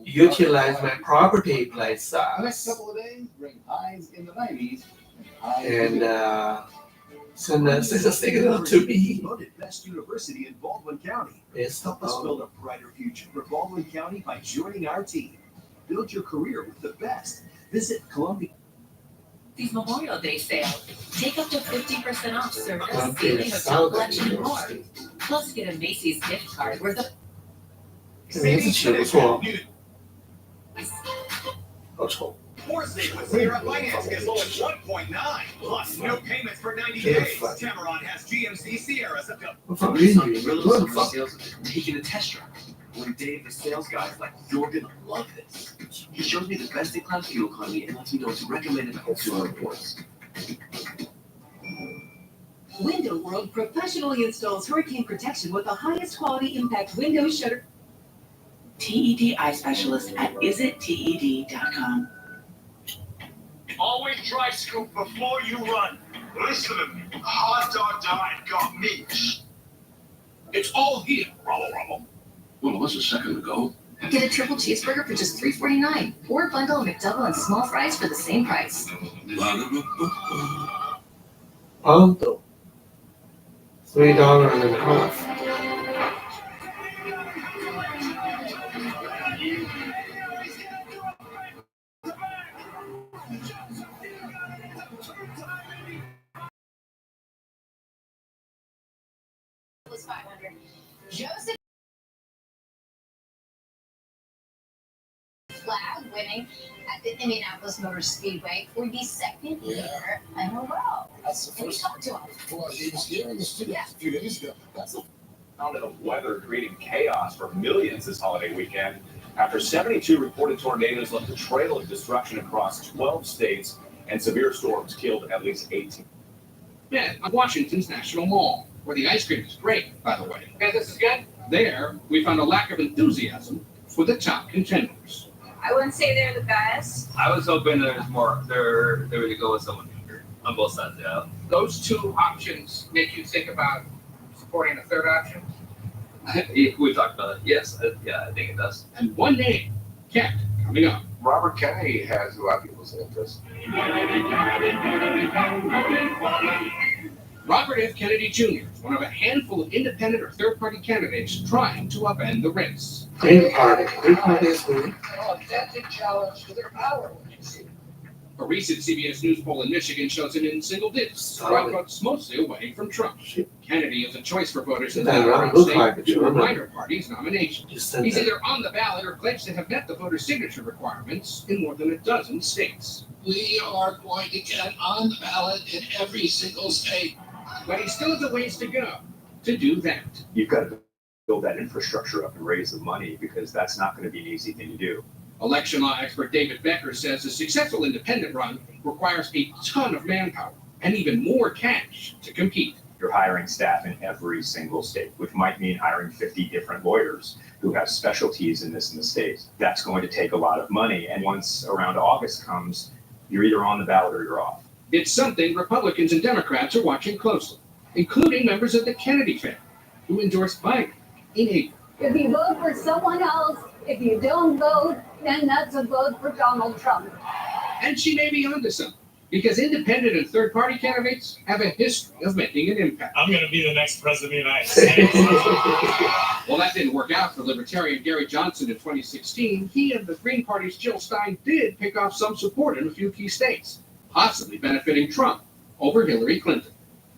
Speaker 1: utilize my property place.
Speaker 30: The next couple of days bring highs in the 90s
Speaker 1: And send a signal to me.
Speaker 29: Voted best university in Baldwin County.
Speaker 1: It's
Speaker 29: Help us build a brighter future for Baldwin County by joining our team. Build your career with the best. Visit Columbia.
Speaker 3: These Memorial Day sales. Take up to 50% off service,
Speaker 1: Columbia
Speaker 3: daily hotel
Speaker 1: Southern
Speaker 3: collection, and more.
Speaker 1: University.
Speaker 3: Plus, get a Macy's gift card worth of
Speaker 1: 这名字起得不错，好丑。
Speaker 2: More savings here at financing as low as 1.9. Plus, no payments for 90 days. Tameron has GMC Sierras up to.
Speaker 1: 我放英语，乱放。
Speaker 29: Taking a test drive. When Dave, the sales guy, is like, you're gonna love this. He shows me the best in class fuel economy and lets me know it's recommended by consumer reports.
Speaker 4: Window World professionally installs hurricane protection with the highest quality impact window shutter.
Speaker 11: TED Eye Specialist at isitted.com.
Speaker 2: Always dry scoop before you run. Listen to me. A hot dog diet got me. It's all here. Rumble, rumble.
Speaker 7: Well, it was a second ago.
Speaker 12: Get a triple cheeseburger for just $3.49, or bundle a McDouble and small fries for the same price.
Speaker 1: Bundle. $3.50.
Speaker 12: Was 500. Joseph Flag winning at the Indianapolis Motor Speedway for the second year in a row.
Speaker 7: That's the
Speaker 12: Can you
Speaker 7: first
Speaker 12: talk to him?
Speaker 7: Well, he was here in the studio a few days ago. That's the
Speaker 16: Mountain of weather creating chaos for millions this holiday weekend after 72 reported tornadoes left a trail of destruction across 12 states and severe storms killed at least 18.
Speaker 18: Yeah, Washington's National Mall, where the ice cream is great, by the way. Okay, this is good. There, we found a lack of enthusiasm for the top contenders.
Speaker 8: I wouldn't say they're the best.
Speaker 13: I was hoping there would go with someone younger on both sides. Yeah.
Speaker 18: Those two options make you think about supporting a third option.
Speaker 13: We talked about it. Yes. Yeah, I think it does.
Speaker 18: And one name kept coming up.
Speaker 7: Robert Kennedy has a lot of people's interest.
Speaker 18: Robert F. Kennedy Jr. is one of a handful of independent or third-party candidates trying to upend the race.
Speaker 1: Green Party. Green Party is who?
Speaker 7: An authentic challenge to their power, what you see.
Speaker 18: A recent CBS News poll in Michigan shows him in single digits, drawing votes mostly away from Trump. Kennedy is a choice for voters in the Democratic state to a minor party's nomination. He's either on the ballot or claims to have met the voter signature requirements in more than a dozen states.
Speaker 7: We are going to get on the ballot in every single state.
Speaker 18: But he still has a ways to go to do that.
Speaker 16: You've got to build that infrastructure up and raise the money because that's not going to be an easy thing to do.
Speaker 18: Election law expert David Becker says a successful independent run requires a ton of manpower and even more cash to compete.
Speaker 16: You're hiring staff in every single state, which might mean hiring 50 different lawyers who have specialties in this in the state. That's going to take a lot of money. And once around August comes, you're either on the ballot or you're off.
Speaker 18: It's something Republicans and Democrats are watching closely, including members of the Kennedy family who endorsed Biden in April.
Speaker 14: If you vote for someone else, if you don't vote, then that's a vote for Donald Trump.
Speaker 18: And she may be onto something, because independent and third-party candidates have a history of making an impact.
Speaker 5: I'm going to be the next president of the United States.
Speaker 18: Well, that didn't work out for Libertarian Gary Johnson in 2016. He and the Green Party's Jill Stein did pick off some support in a few key states, possibly benefiting Trump over Hillary Clinton.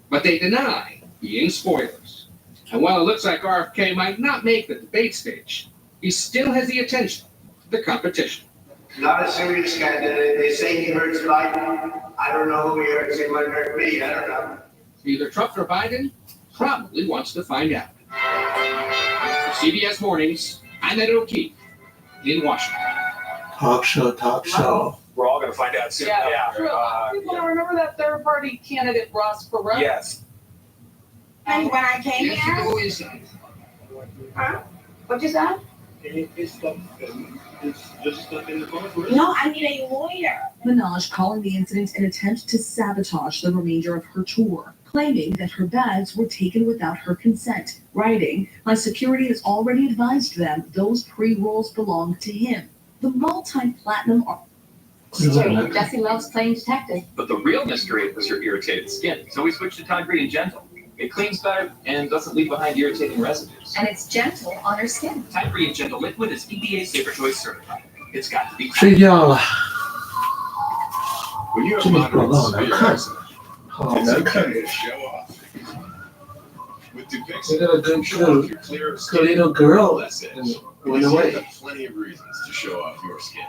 Speaker 18: But they deny being spoilers. And while it looks like RFK might not make the debate stage, he still has the attention of the competition.
Speaker 15: Not a serious candidate. They say he hurts Biden. I don't know who he hurts. He might hurt me. I don't know.
Speaker 18: Either Trump or Biden probably wants to find out. For CBS Mornings, I'm Ed O'Keefe in Washington.
Speaker 1: Talk show.
Speaker 16: We're all going to find out soon.
Speaker 27: People remember that third party candidate, Ross Perot?
Speaker 16: Yes.
Speaker 14: And when I came
Speaker 18: Yes,
Speaker 14: here,
Speaker 18: who is that?
Speaker 14: huh? What you said?
Speaker 5: It's just stuck in the car.
Speaker 14: No, I need a lawyer.
Speaker 17: Minaj calling the incident an attempt to sabotage the remainder of her tour,
Speaker 4: claiming that her bags were taken without her consent, writing, "My security has already advised them those pre-rolls belong to him." The multi-platinum
Speaker 14: Jesse loves playing detective.
Speaker 6: But the real mystery was her irritated skin. So we switched to Tide Green Gentle. It cleans better and doesn't leave behind irritating residues.
Speaker 3: And it's gentle on her skin.
Speaker 6: Tide Green Gentle Liquid is EPA Safer Choice certified. It's got to be.
Speaker 1: 睡觉了，
Speaker 2: When you have
Speaker 1: 这个
Speaker 2: moderate
Speaker 1: 广告难
Speaker 2: severe
Speaker 1: 看
Speaker 2: eczema,
Speaker 1: 好
Speaker 2: it's
Speaker 1: 难看。
Speaker 2: okay to show off. With
Speaker 1: 这
Speaker 2: Dupixent,
Speaker 1: 个跟
Speaker 2: show off your clear
Speaker 1: 个
Speaker 2: skin.
Speaker 1: little girl
Speaker 2: Less edge.
Speaker 1: went
Speaker 2: Because you
Speaker 1: away.
Speaker 2: have plenty of reasons to show off your skin.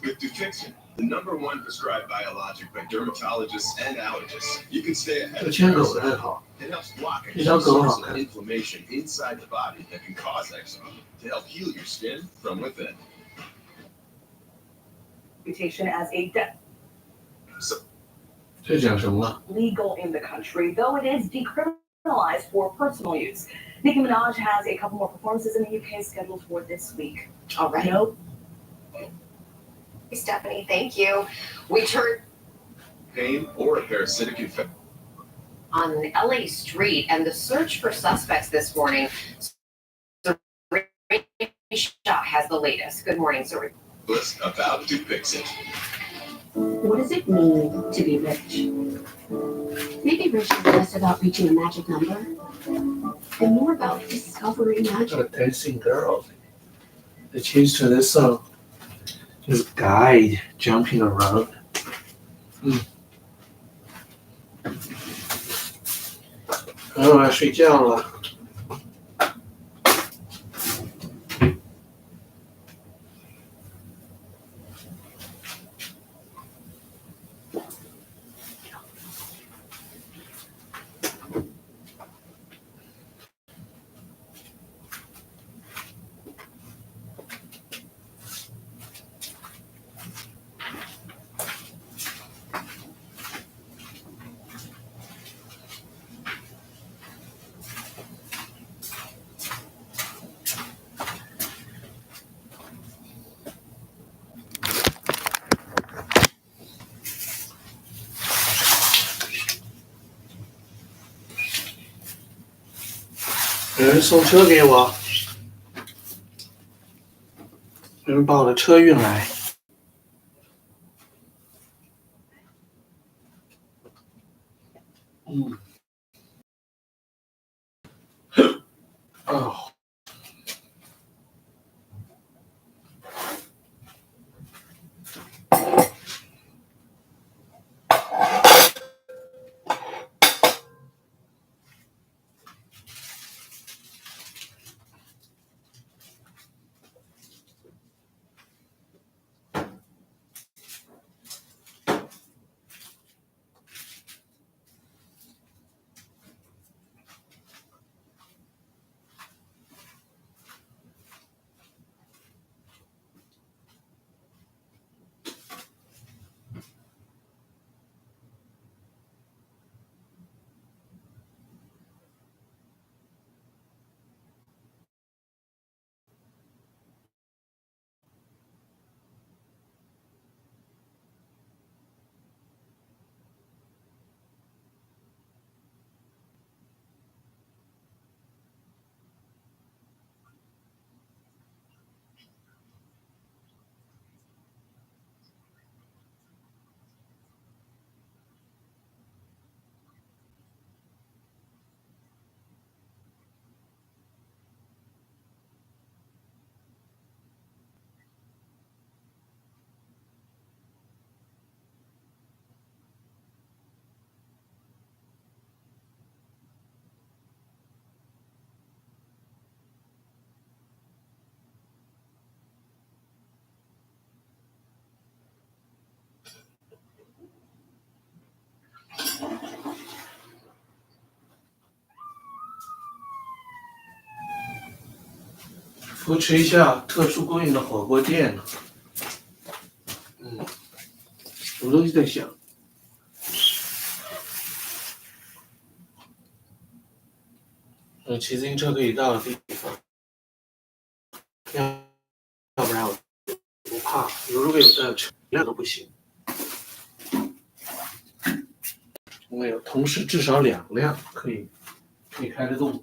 Speaker 2: With Dupixent, the #1 prescribed biologic by dermatologists and allergists, you can stay ahead
Speaker 1: 这
Speaker 2: of
Speaker 1: 牵狗
Speaker 2: eczema.
Speaker 1: 的好，
Speaker 2: It helps block a
Speaker 1: 这条
Speaker 2: key
Speaker 1: 狗
Speaker 2: source
Speaker 1: 好
Speaker 2: of
Speaker 1: 看。
Speaker 2: inflammation inside the body that can cause eczema to help heal your skin from within.
Speaker 28: Reputation as a debt
Speaker 1: 这讲什么了？
Speaker 28: legal in the country, though it is decriminalized for personal use. Nicki Minaj has a couple more performances in the UK scheduled for this week.
Speaker 9: All right.
Speaker 28: Nope.
Speaker 9: Stephanie, thank you. We turned
Speaker 2: Pain or a parasitic infection.
Speaker 9: on LA Street, and the search for suspects this morning. Shaw has the latest. Good morning, sir.
Speaker 2: List about Dupixent.
Speaker 12: What does it mean to be rich? Maybe rich is less about reaching a magic number and more about discovering magic.
Speaker 1: A dancing girl. They changed to this song. This guy jumping around. 我要睡觉了。有人送车给我，有人把我的车运来。哦。扶持一下特殊供应的火锅店呢。我都在想，骑自行车可以到的地方，要不然我不怕。如果有的车，那都不行。我有同时至少2辆可以开得动的。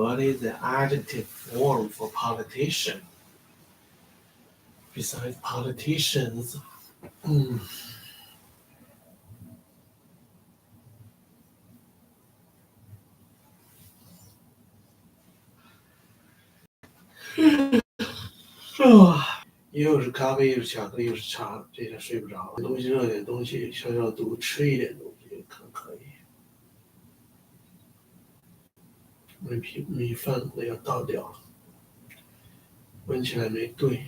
Speaker 1: What is the adjective form for politician? Besides politicians,又是咖啡，又是巧克力，又是茶，这下睡不着了。东西热点东西，消消毒，吃一点东西可以。米饭我要倒掉了，闻起来没对。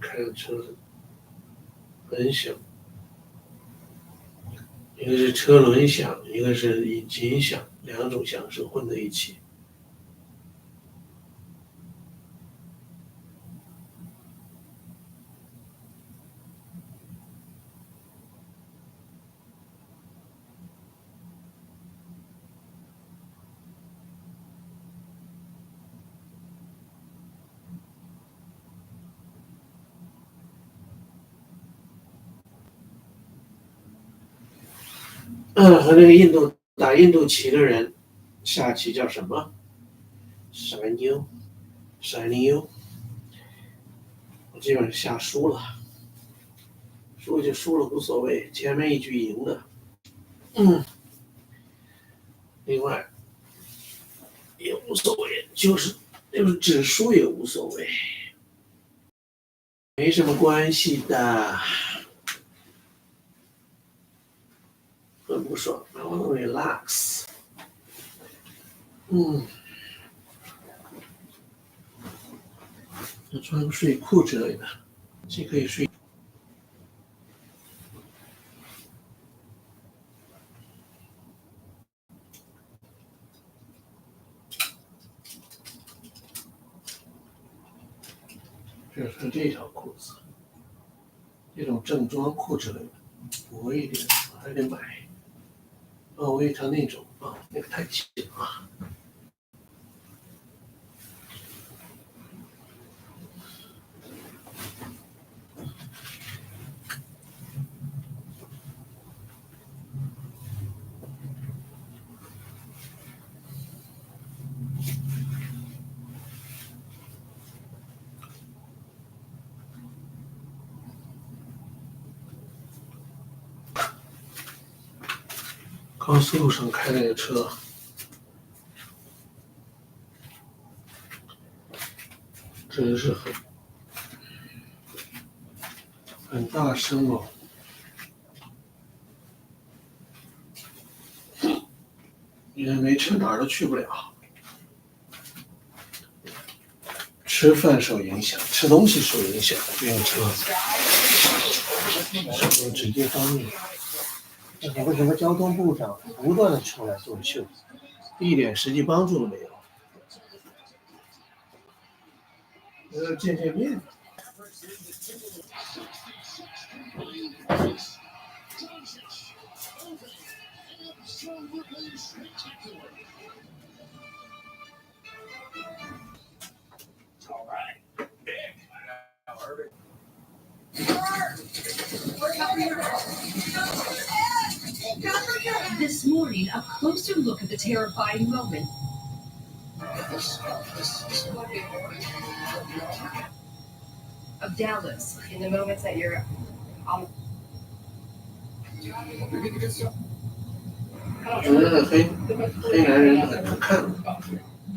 Speaker 1: 开的车子很响，一个是车轮响，一个是引擎响，两种响声混在一起。和那个打印度棋的人下棋叫什么？闪妞。我基本上下输了，输就输了无所谓，前面一局赢的。另外也无所谓，就是只输也无所谓，没什么关系的。很不爽 ，I want to relax。要穿个睡裤之类的，既可以睡。这是这条裤子，这种正装裤之类的，薄一点，我还得买。我一条那种那个太紧了。高速路上开那个车，真是很大声哦。因为没车哪儿都去不了。吃饭受影响，吃东西受影响，不用车，生活直接方面。为什么交通部长不断的出来作秀，一点实际帮助都没有？见面。
Speaker 4: This morning, a closer look at the terrifying moment of Dallas.
Speaker 9: In the moments that you're on.
Speaker 1: 黑男人很看。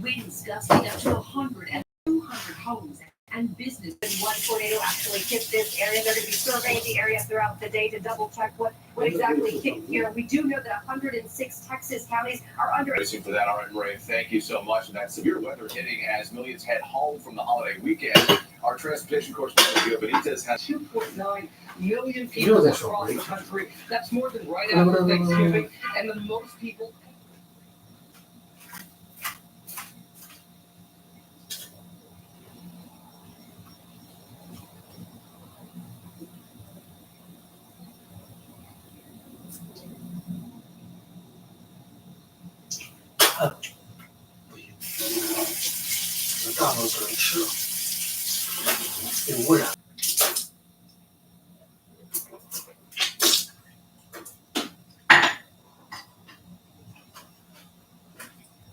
Speaker 4: Winds gusting up to 100 and 200 homes and business.
Speaker 9: One tornado actually hit this area. They're going to be surveying the area throughout the day to double check what exactly hit here. We do know that 106 Texas counties are under.
Speaker 10: For that, all right, Ray, thank you so much. And that severe weather hitting as millions head home from the holiday weekend. Our transportation correspondent, Gio Benitez, has
Speaker 5: 2.9 million people across the country. That's more than right after Thanksgiving, and the most people.
Speaker 1: 大多数人吃了，被污染。